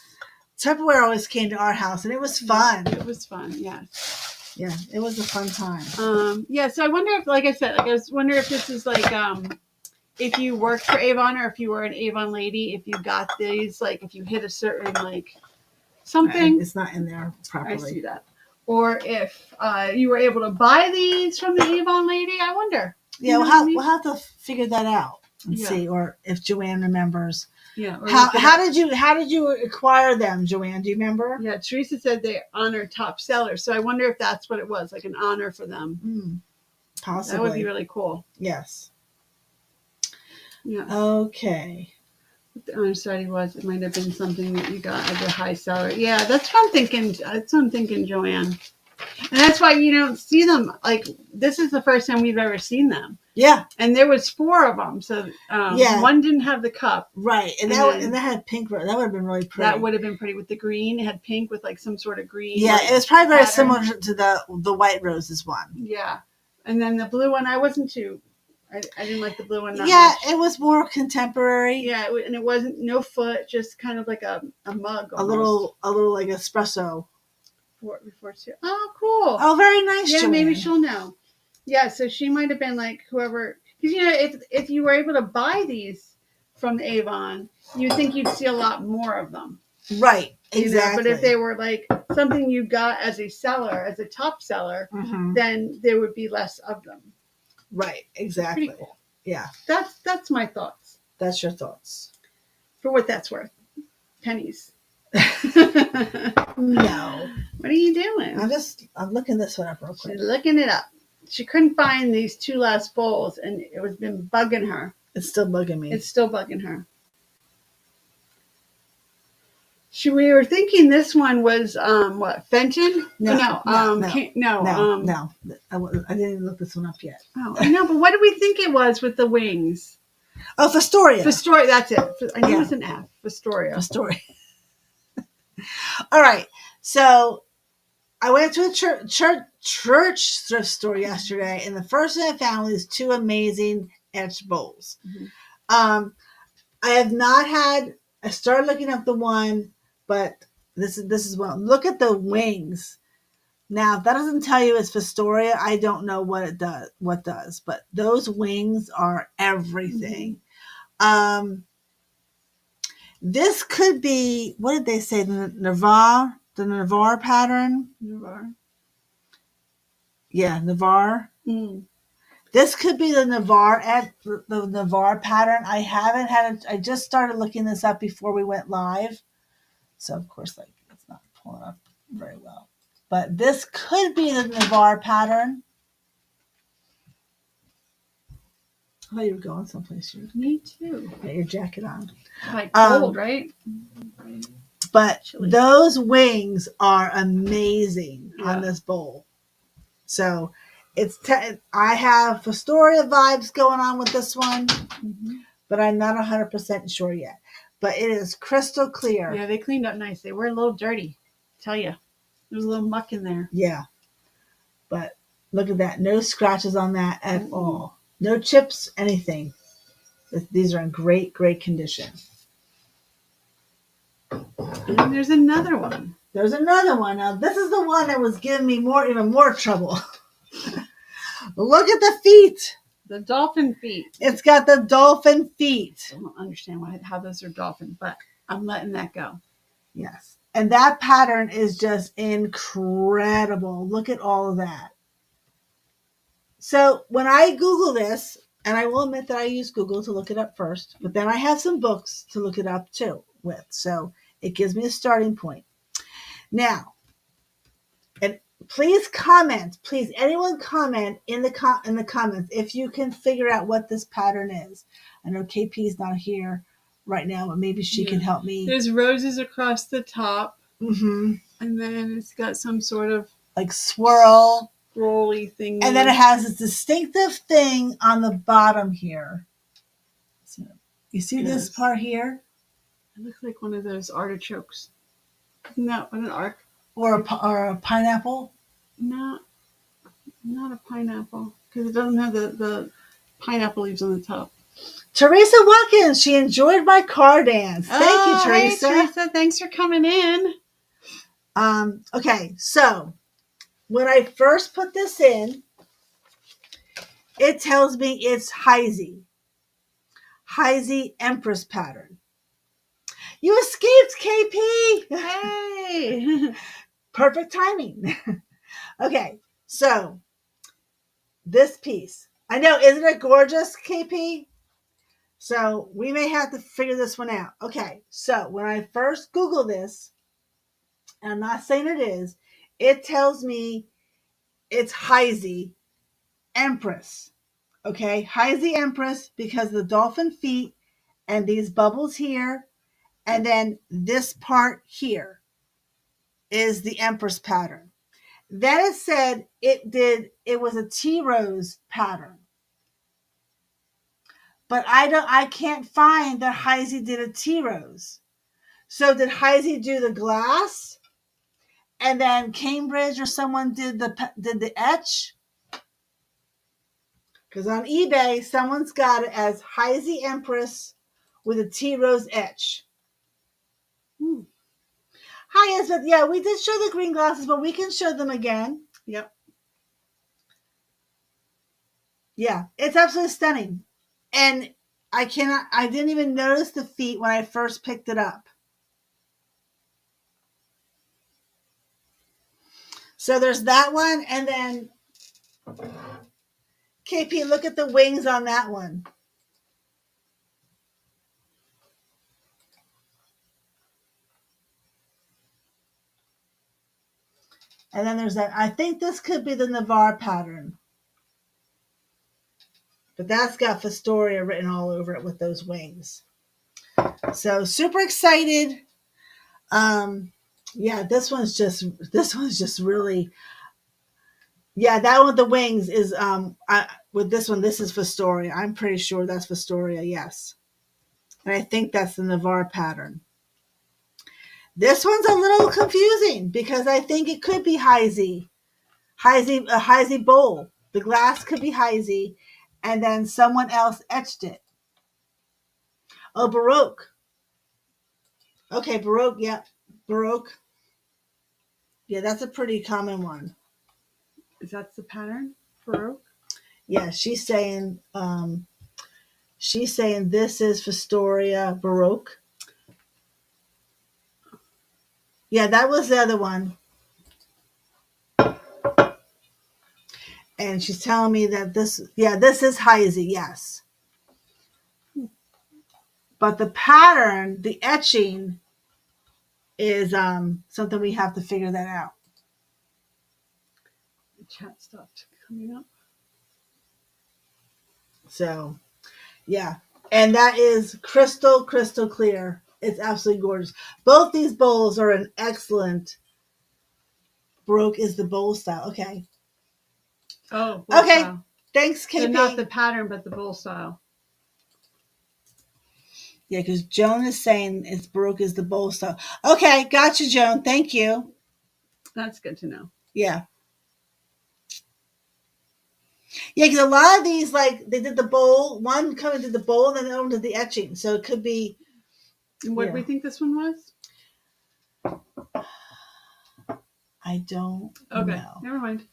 Tupperware always came to our house and it was fun. It was fun, yes. Yeah, it was a fun time. So I wonder if, like I said, I wonder if this is if you worked for Avon or if you were an Avon lady, if you got these, if you hit a certain, something. It's not in there properly. I see that. Or if you were able to buy these from the Avon lady, I wonder. Yeah, we'll have to figure that out and Yeah. see, or if Joanne remembers. Yeah. How did you acquire them, Joanne? Do you remember? Yeah, Teresa said they honor top sellers, so I wonder if that's what it was, an honor for them. Possibly. That would be really cool. Yes. Yeah. Okay. What the honor society was, it might have been something that you got as a high seller. Yeah, that's what I'm thinking. Joanne. And that's why you don't see them. This is the first time we've ever seen them. Yeah. And there was 4 of them. So one didn't have the cup. Right. And that had pink. That would have been really pretty. That would have been pretty with the green. It had pink with some sort of green. Yeah, it was probably very similar to the white roses one. Yeah. And then the blue one, I wasn't too. I didn't like the blue one. Much. It was more contemporary. Yeah, and it wasn't no foot, just kind of like a mug. Almost. A little like espresso. Before too. Oh, cool. Oh, very nice. Yeah, Joanne. Maybe she'll know. Yeah, so she might have been whoever, because if you were able to buy these from the Avon, you'd think you'd see a lot more of them. Right. Exactly. But if they were something you got as a seller, as a top seller, then there would be less of them. Right. Exactly. Pretty cool. Yeah. That's my thoughts. That's your thoughts. For what that's worth. Pennies. No. What are you doing? I'm looking this one up real quick. She's looking it up. She couldn't find these 2 last bowls, and it was been bugging her. It's still bugging me. It's still bugging her. We were thinking this one was what, Fenton? No. I didn't even look this one up yet. Oh, I know, but what did we think it was with the wings? Oh, Fostoria. Fostoria, that's it. I knew it was an F. Fostoria. Fostoria. All right. So I went to a church thrift store yesterday, and the first thing I found was 2 amazing etched bowls. Mm-hmm. I have not had. I started looking up the one, but this is one. Look at the wings. Now, if that doesn't tell you it's Fostoria, I don't know what it does. But those wings are everything. Mm-hmm. This could be, what did they say? The Navarre pattern. Navarre. Yeah, Navarre. Mm. This could be the Navarre pattern. I haven't had it. I just started looking this up before we went live. So, of course, it's not pulling up very well. But this could be the Navarre pattern. I thought you were going someplace. Me too. Got your jacket on. Like cold, right? But chilly. Those wings are amazing on this bowl. So I have Fostoria vibes going on with this one, but I'm not 100% sure yet. But it is crystal clear. Yeah, they cleaned up nice. They were a little dirty, I tell you. There's a little muck in there. Yeah. But look at that. No scratches on that at all. No chips, anything. These are in great, great condition. And there's another one. There's another one. Now, this is the one that was giving me even more trouble. Look at the feet. The dolphin feet. It's got the dolphin feet. I don't understand how those are dolphin, but I'm letting that go. Yes. And that pattern is just incredible. Look at all of that. So when I Google this, and I will admit that I use Google to look it up first, but then I have some books to look it up too with. So it gives me a starting point. Now, and please comment. Please, anyone comment in the comments if you can figure out what this pattern is. I know KP's not here right now, but maybe she can help me. There's roses across the top. Mm-hmm. And then it's got some sort of swirly thing. And then it has this distinctive thing on the bottom here. So, you see this part here? It looks like one of those artichokes. No, an arc. Or a pineapple? Not a pineapple. Because it doesn't have the pineapple leaves on the top. Teresa Watkins, she enjoyed my car dance. Thank you, Teresa. Hey, Teresa, thanks for coming in. Okay, so when I first put this in, it tells me it's Heisey Empress pattern. You escaped, KP. Hey. Perfect timing. Okay, so this piece. I know, isn't it gorgeous, KP? So we may have to figure this one out. Okay, so when I first Google this, and I'm not saying it is, it tells me it's Heisey Empress. Okay, Heisey Empress because of the dolphin feet and these bubbles here, and then this part here is the Empress pattern. Then it said it was a tea rose pattern. But I can't find that Heisey did a tea rose. So did Heisey do the glass? And then Cambridge or someone did the etch? Because on eBay, someone's got it as Heisey Empress with a tea rose etch. Hi, Elizabeth. Yeah, we did show the green glasses, but we can show them again. Yep. Yeah, it's absolutely stunning. And I didn't even notice the feet when I first picked it up. So there's that one, and then KP, look at the wings on that one. And then there's that. I think this could be the Navarre pattern. But that's got Fostoria written all over it with those wings. So super excited. Yeah, this one's just really, yeah, that one with the wings is with this one, this is Fostoria. I'm pretty sure that's Fostoria, yes. And I think that's the Navarre pattern. This one's a little confusing because I think it could be Heisey. A Heisey bowl. The glass could be Heisey, and then someone else etched it. Oh, Baroque. Okay, Baroque, yeah. Baroque. Yeah, that's a pretty common one. Is that the pattern? Baroque? Yeah, she's saying this is Fostoria Baroque. Yeah, that was the other one. And she's telling me that this is Heisey, yes. But the pattern, the etching, is something we have to figure that out. The chat stopped coming up. So, yeah. And that is crystal clear. It's absolutely gorgeous. Both these bowls are an excellent. Baroque is the bowl style. Okay. Oh, bowl okay. Style. Thanks, KP. So not the pattern, but the bowl style. Yeah, because Joan is saying it's Baroque is the bowl style. Okay, gotcha, Joan. Thank you. That's good to know. Yeah. Yeah, because a lot of these, like, they did the bowl. One coming to the bowl, and then the other one did the etching. So it could be. And what do we think this one was? I don't know. Never mind.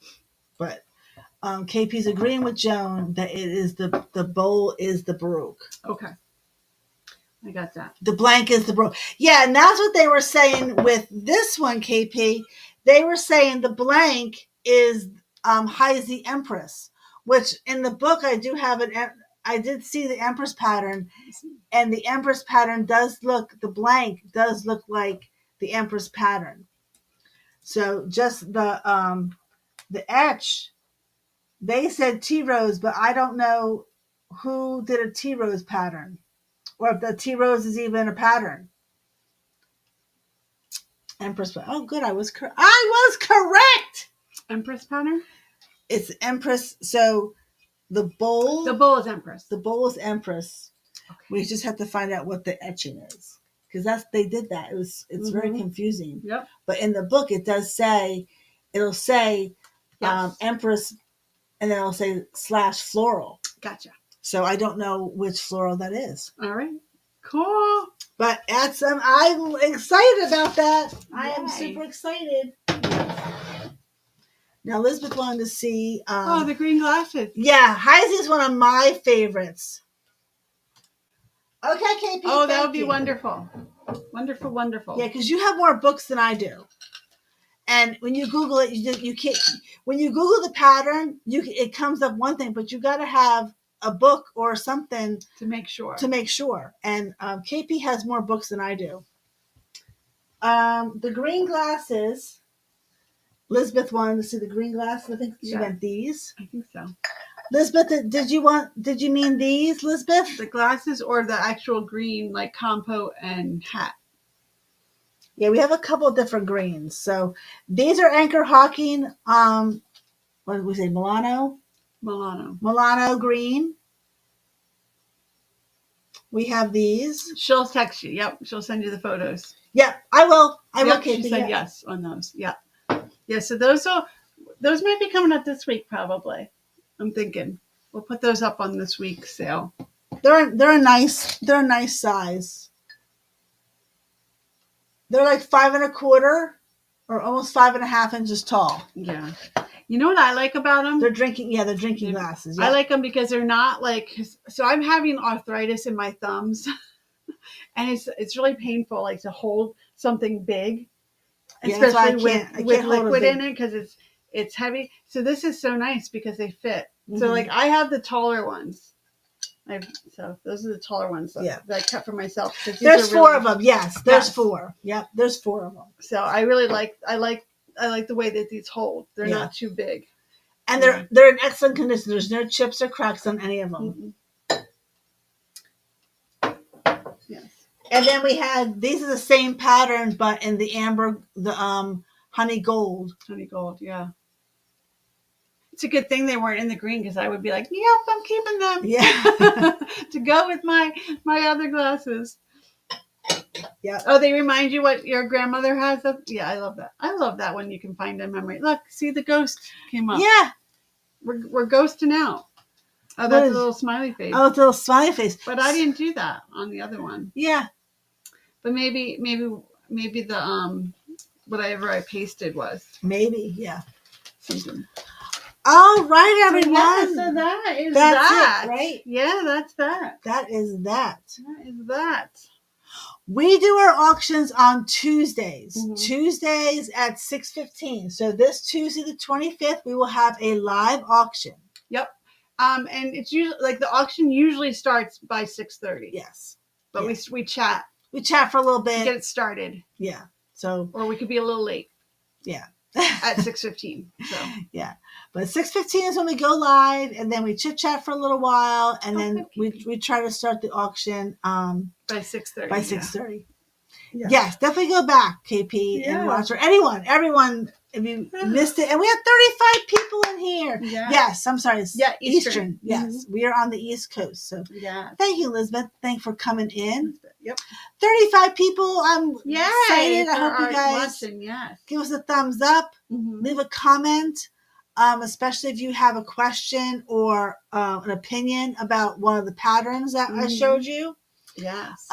But KP's agreeing with Joan that it is the bowl is the Baroque. Okay. I got that. The blank is the Baroque. Yeah, and that's what they were saying with this one, KP. They were saying the blank is Heisey Empress, which in the book I did see the Empress pattern, and the Empress pattern the blank does look like the Empress pattern. So just the etch, they said T Rose, but I don't know who did a T Rose pattern, or if the T Rose is even a pattern. Empress. Oh, good. I was correct. Empress pattern. It's Empress. So the bowl. The bowl is Empress. The bowl is Empress. Okay. We just have to find out what the etching is, because they did that. It's very confusing. Yep. But in the book, it'll say yes. Empress, and then it'll say /floral. Gotcha. So I don't know which floral that is. All right. Cool. But I'm excited about that. Yay. I am super excited. Now Elizabeth wanted to see. The green glasses. Yeah, Heisey is one of my favorites. Okay, KP. Oh, that would be wonderful. Wonderful, wonderful. Yeah, because you have more books than I do. And when you Google it, you can't. When you Google the pattern, it comes up one thing, but you got to have a book or something to make sure. And KP has more books than I do. The green glasses. Elizabeth wanted to see the green glasses. I think she meant these. I think so. Elizabeth, did you mean these, Elizabeth? The glasses or the actual green, like compote and hat? Yeah, we have a couple of different greens. So these are Anchor Hawking. What did we say? Milano green. We have these. She'll text you. Yep. She'll send you the photos. Yeah, I will. I will. She said yes on those. Yeah. Yeah. So those might be coming up this week, probably. I'm thinking we'll put those up on this week's sale. They're a nice size. They're like 5 1/4 or almost 5 1/2 inches tall. Yeah. You know what I like about them? They're drinking glasses. Yeah. I like them because they're not like, so I'm having arthritis in my thumbs and it's really painful, like to hold something big, especially with liquid in it, because it's heavy. So this is so nice because they fit. Mm-hmm. So like I have the taller ones. So those are the taller ones that I kept for myself. There's 4 of them. Yes, there's 4. Yep, there's 4 of them. So I really like like the way that these hold. They're Yeah. not too big. And they're in excellent condition. There's no chips or cracks on any of them. Yes. And then we had, these are the same pattern, but in the amber, the honey gold. Honey gold, yeah. It's a good thing they weren't in the green, because I would be like, yep, I'm keeping them. Yeah. To go with my other glasses. Yeah. Oh, they remind you what your grandmother has? Yeah, I love that. I love that when you can find a memory. Look, see, the ghost came up. Yeah. We're ghosting out. Oh, that's a little smiley face. Oh, it's a little smiley face. But I didn't do that on the other one. Yeah. But maybe the whatever I pasted was maybe, yeah. something. All right, everyone. So that is that's that. it, right? Yeah, that's that. That is that. That is that. We do our auctions on Tuesdays. Mm-hmm. Tuesdays at 6:15. So this Tuesday, the 25th, we will have a live auction. Yep. And it's usually like the auction usually starts by 6:30. Yes. But yes. we chat. We chat for a little bit. Get it started. Yeah. So. Or we could be a little late. Yeah. At 6:15. So. Yeah. But 6:15 is when we go live, and then we chit chat for a little while, and then we try to start the auction by 6:30. By 6:30. Yeah. Yes, definitely go back, KP, and watch, or everyone, if you missed it. And we have 35 people in here. Yeah. Yes, I'm sorry. Yeah, Eastern. Yes, we are on the East Coast. So thank you, Elizabeth. Thank you for coming in. Yep. 35 people. I'm excited. I hope you guys watching, give us a thumbs up. Mm-hmm. Leave a comment, especially if you have a question or an opinion about one of the patterns that I showed you. Yes.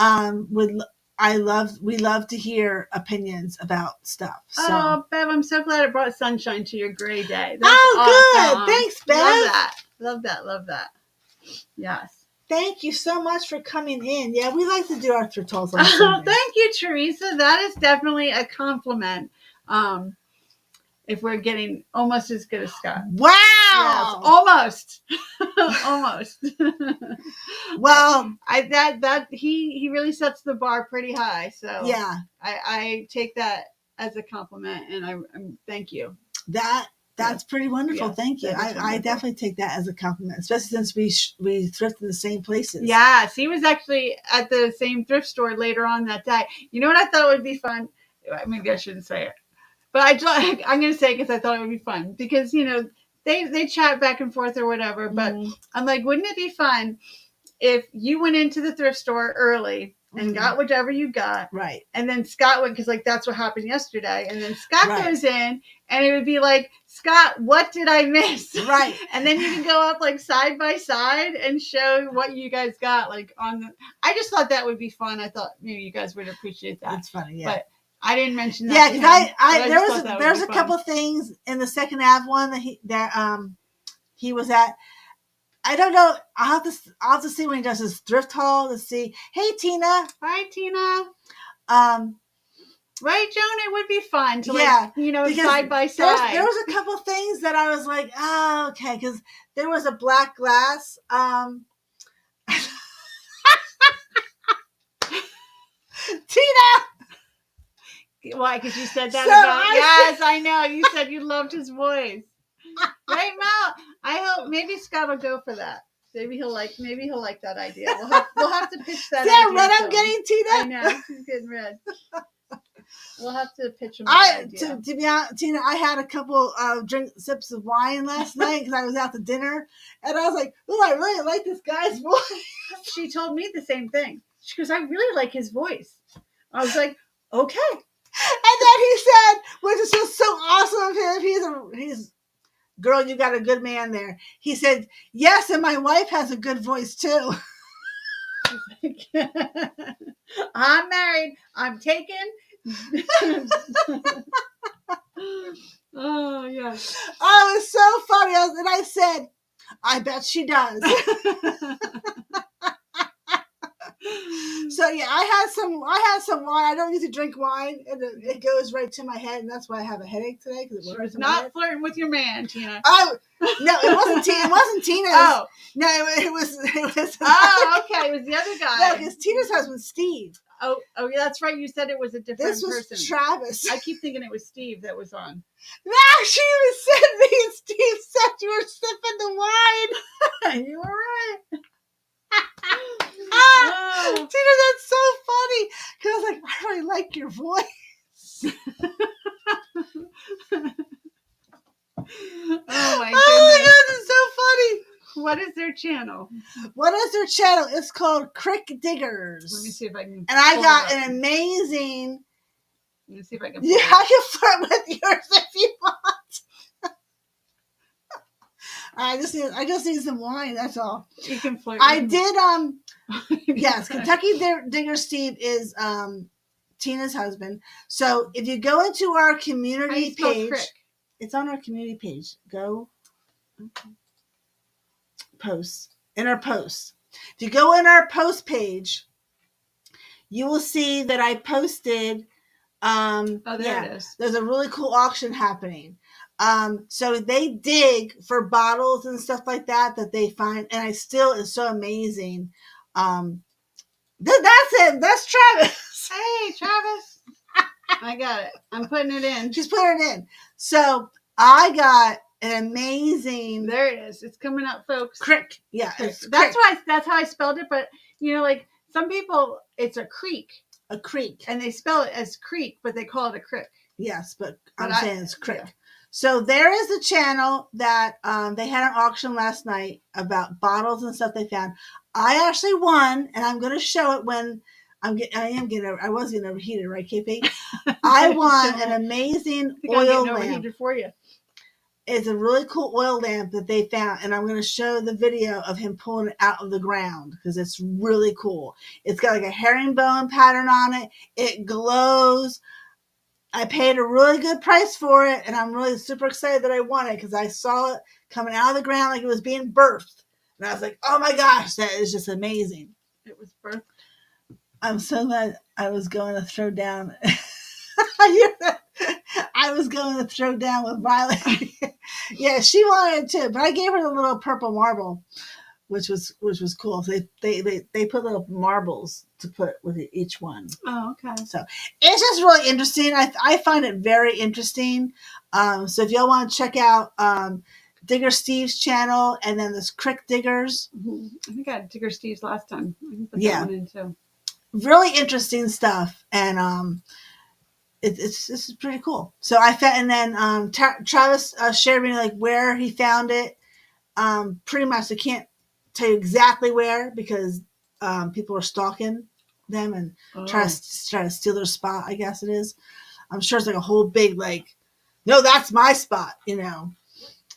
We love to hear opinions about stuff. So. Oh, Bev, I'm so glad it brought sunshine to your gray day. That's awesome. Good. Thanks, Bev. Love that. Yes. Thank you so much for coming in. Yeah, we like to do our thrift hauls on Oh, Sunday. thank you, Teresa. That is definitely a compliment. If we're getting almost as good as Scott. Wow. Yes, almost. Almost. Well, he really sets the bar pretty high. So yeah, I take that as a compliment, and I thank you. That's pretty wonderful. Yes, thank you. I definitely take that as a compliment, especially since we thrift in the same places. Yes, he was actually at the same thrift store later on that day. You know what I thought would be fun? Maybe I shouldn't say it. But I'm going to say it because I thought it would be fun. Because, they chat back and forth or whatever. But I'm like, wouldn't it be fun if you went into the thrift store early and got whatever you got? Right. And then Scott went, because that's what happened yesterday. And then Scott goes in and it would be like, Scott, what did I miss? Right. And then you can go up side by side and show what you guys got I just thought that would be fun. I thought maybe you guys would appreciate that. That's funny. Yeah. But I didn't mention that. Yeah, because there's a couple things in the second half one that he was at. I don't know. I'll have to see when he does his thrift haul to see. Hey, Tina. Hi, Tina. Right, Joan? It would be fun to side by side. There was a couple things that I was like, oh, okay, because there was a black glass. Tina. Why? Because you said that yes, I know. You said you loved his voice. Right, Mel? I hope maybe Scott will go for that. Maybe he'll like that idea. We'll have to pitch that. Is that red I'm getting, Tina? I know. He's getting red. We'll have to pitch him that idea. To be honest, Tina, I had a couple sips of wine last night because I was out to dinner, and I was like, "Oh, I really like this guy's voice." She told me the same thing. She goes, "I really like his voice." I was like, "Okay." And then he said, which is just so awesome of him, he's girl, you got a good man there. He said, yes, and my wife has a good voice too. I'm married. I'm taken. Oh, yeah. Oh, it was so funny. And I said, I bet she does. So yeah, I had some wine. I don't usually drink wine, and it goes right to my head, and that's why I have a headache today because it was not flirting with your man, Tina. Oh no, it wasn't Tina. It wasn't Tina. No, it was. Oh, okay, it was the other guy. No, because Tina's husband, Steve. Oh, yeah, that's right. You said it was a different This was person. Travis. I keep thinking it was Steve that was on. No, she even said me and Steve said you were sipping the wine. You were right. Ah, Tina, that's so funny. Because I was like, I really like your voice. Oh my Oh goodness. my God, it's so funny. What is their channel? What is their channel? It's called Crick Diggers. Let me see if I can. And I pull got it up. an amazing. Let me see if I can. Yeah, I can flirt with yours if you want. I just need some wine. That's all. You can flirt. I did. Yes, Sorry. Kentucky Digger Steve is Tina's husband. So if you go into our How do community you spell page, crick? it's on our community page. Go posts in our posts. If you go in our post page, you will see that I posted. Oh, there it is. There's a really cool auction happening. So they dig for bottles and stuff like that they find, and I still is so amazing. That's it. That's Travis. Hey, Travis. I got it. I'm putting it in. She's putting it in. So I got an amazing. There it is. It's coming up, folks. Crick. Yeah, it's that's crick. that's how I spelled it. But like some people, it's a creek. A creek. And they spell it as creek, but they call it a crick. Yes, but I'm saying it's crick. Yeah. So there is a channel that they had an auction last night about bottles and stuff they found. I actually won, and I'm going to show it when I was getting overheated, right, KP? I won an amazing oil lamp. For you. It's a really cool oil lamp that they found, and I'm going to show the video of him pulling it out of the ground because it's really cool. It's got like a herringbone pattern on it. It glows. I paid a really good price for it, and I'm really super excited that I won it because I saw it coming out of the ground like it was being birthed. And I was like, oh my gosh, that is just amazing. It was birthed. I'm so glad I was going to throw down. I was going to throw down with Violet. Yeah, she wanted it too, but I gave her the little purple marble, which was cool. So they put little marbles to put with each one. Oh, okay. So it's just really interesting. I find it very interesting. So if y'all want to check out Digger Steve's channel and then this Crick Diggers. Mm-hmm. I think I had Digger Steve's last time. I can put that one in too. Really interesting stuff, and it's pretty cool. So I found, and then Travis shared me like where he found it. Pretty much, I can't tell you exactly where because people are stalking them and try to steal their spot. I guess it is. I'm sure it's like a whole big like, no, that's my spot,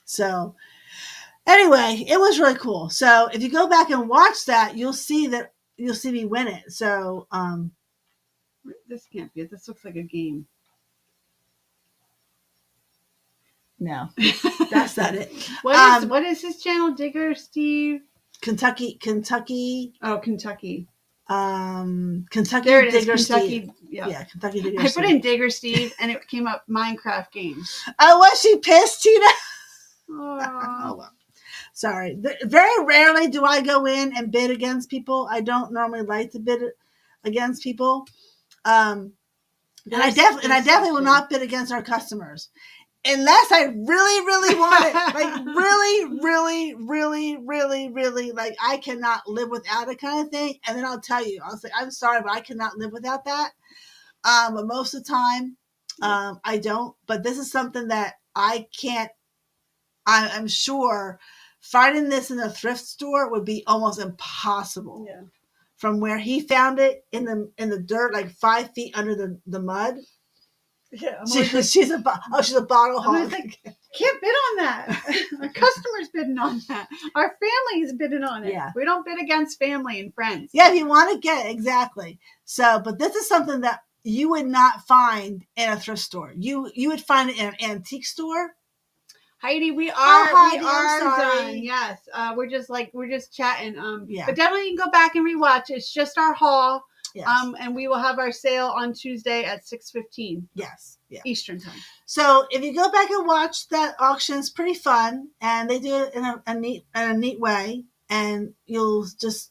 So anyway, it was really cool. So if you go back and watch that, you'll see me win it. So this can't be it. This looks like a game. No, that's not it. What is his channel? Digger Steve? Kentucky. Oh, Kentucky. Kentucky there it is, Digger Kentucky. Steve. Yeah, Kentucky Digger I Steve. put in Digger Steve, and it came up Minecraft games. Oh, was she pissed, Tina? Oh, well. Sorry. Very rarely do I go in and bid against people. I don't normally like to bid against people. And I definitely will not bid against our customers. Unless I really, really want it. Like, really, really, really, really, really, like, I cannot live without it kind of thing. And then I'll tell you, I'll say, I'm sorry, but I cannot live without that. But most of the time, I don't. But this is something that I can't, I'm sure finding this in a thrift store would be almost impossible. Yeah. From where he found it in the dirt, like 5 feet under the mud. Yeah, she's a bottle hog. Like, can't bid on that. Our customers bidding on that. Our family is bidding on it. Yeah. We don't bid against family and friends. Yeah, if you want to get it, exactly. So, but this is something that you would not find in a thrift store. You would find it in an antique store. Heidi, we are Heidi, done. Yes, we're just chatting. Yeah. But definitely you can go back and rewatch. It's just our haul. Yes. And we will have our sale on Tuesday at 6:15. Yes. Yeah. Eastern time. So if you go back and watch that auction, it's pretty fun, and they do it in a neat way, and you'll just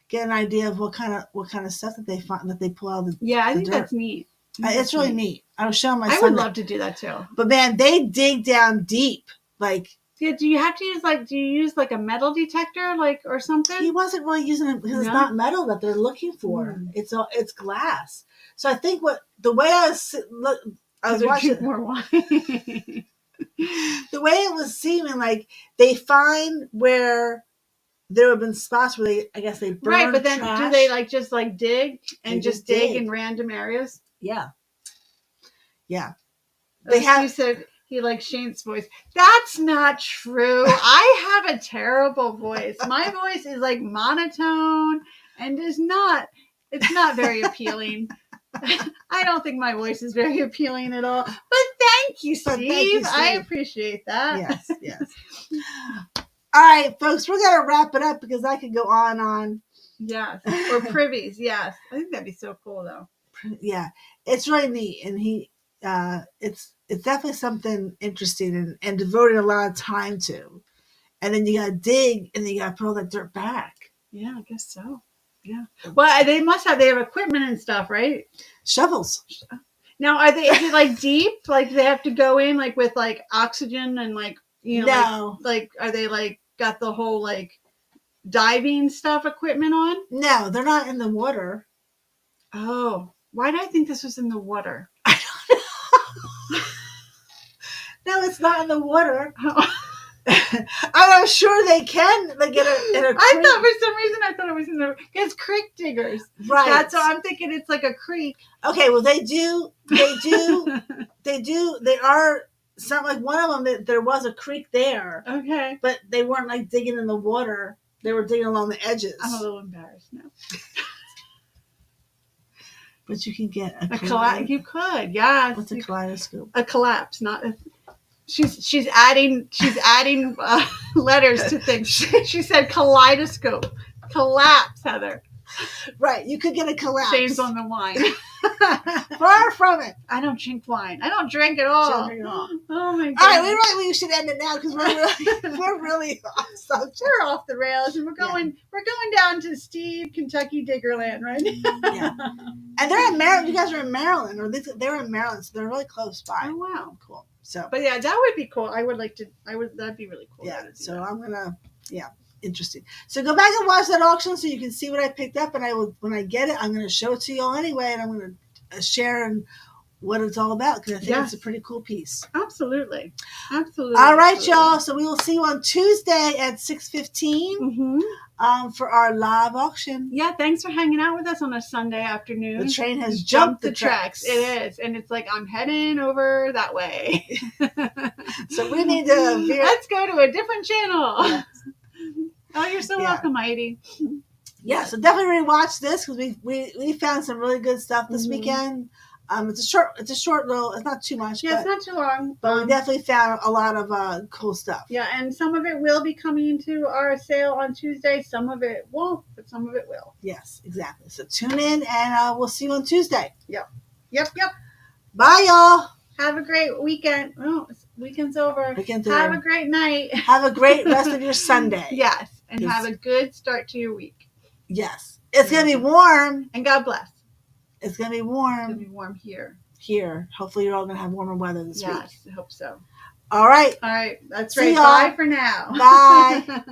get an idea of what kind of stuff that they find, that they pull out of the Yeah, I the think dirt. that's neat. It's really neat. I was showing my I son. would that. love to do that too. But man, they dig down deep. Like, yeah, do you have to use do you use like a metal detector, like, or something? he wasn't really using it because it's not metal that they're looking for. It's glass. So I think the way I was watching more wine. the way it was seeming like they find where there have been spots where I guess they burn right, but then trash. do they just dig and They just dig in random areas? Yeah. They have. You said he likes Shane's voice. That's not true. I have a terrible voice. My voice is like monotone and it's not very appealing. I don't think my voice is very appealing at all. But thank you, Steve. I appreciate that. Yes. All right, folks, we're gonna wrap it up because I could go on and on. Yes. Or privies, yes. I think that'd be so cool though. Yeah. It's really neat, and it's definitely something interesting and devoting a lot of time to. And then you gotta dig and then you gotta put all that dirt back. Yeah, I guess so. Yeah. Well, they have equipment and stuff, right? Shovels. Now, is it like deep? Like they have to go in like with like oxygen and like, you know, no. like are they like got the whole like diving stuff equipment on? No, they're not in the water. Oh, why did I think this was in the water? I don't know. No, it's not in the water. I'm sure they can. They get in a creek. I thought for some reason it was in the. It's creek diggers, right? That's what I'm thinking. It's like a creek. Okay, well they do. They are some, like one of them. There was a creek there. Okay, but they weren't like digging in the water. They were digging along the edges. I'm a little embarrassed now. But you can get a collapse. You could, yeah. What's a kaleidoscope? A collapse, not. She's adding letters to things. She said kaleidoscope, collapse, Heather. Right, you could get a collapse. Shane's on the wine. Far from it. I don't drink wine. I don't drink at all. Drink at all. Oh my god! All right, we should end it now because we're really off subject. We're off the rails, and we're going down to Steve, Kentucky Diggerland right now. Yeah, and they're in Maryland. You guys are in Maryland, or they're in Maryland, so they're really close by. Oh wow, cool. So, but yeah, that would be cool. I would like to. That'd be really cool. Yeah. So I'm gonna. Yeah. Interesting. So go back and watch that auction so you can see what I picked up, and I will, when I get it, I'm going to show it to you all anyway, and I'm going to share what it's all about because I think it's a pretty cool piece. Absolutely. All right, y'all. So we will see you on Tuesday at 6:15 for our live auction. Yeah, thanks for hanging out with us on a Sunday afternoon. The train has jumped the tracks. It is, and it's like I'm heading over that way. So we need to let's go to a different channel. Yes. Oh, you're so welcome, Heidi. Yeah, so definitely rewatch this because we found some really good stuff this weekend. It's a short little. It's not too much. Yeah, it's not too long. But we definitely found a lot of cool stuff. Yeah, and some of it will be coming to our sale on Tuesday. Some of it won't, but some of it will. Yes, exactly. So tune in, and we'll see you on Tuesday. Yep. Bye, y'all. Have a great weekend. Oh, weekend's over. Weekend's Have over. A great night. Have a great rest of your Sunday. Yes, and have a good start to your week. Yes. It's going to be warm. And God bless. It's going to be warm. It's going to be warm here. Hopefully you're all going to have warmer weather this week. Yes, I hope so. All right. All right. That's See right. y'all. Bye for now. Bye.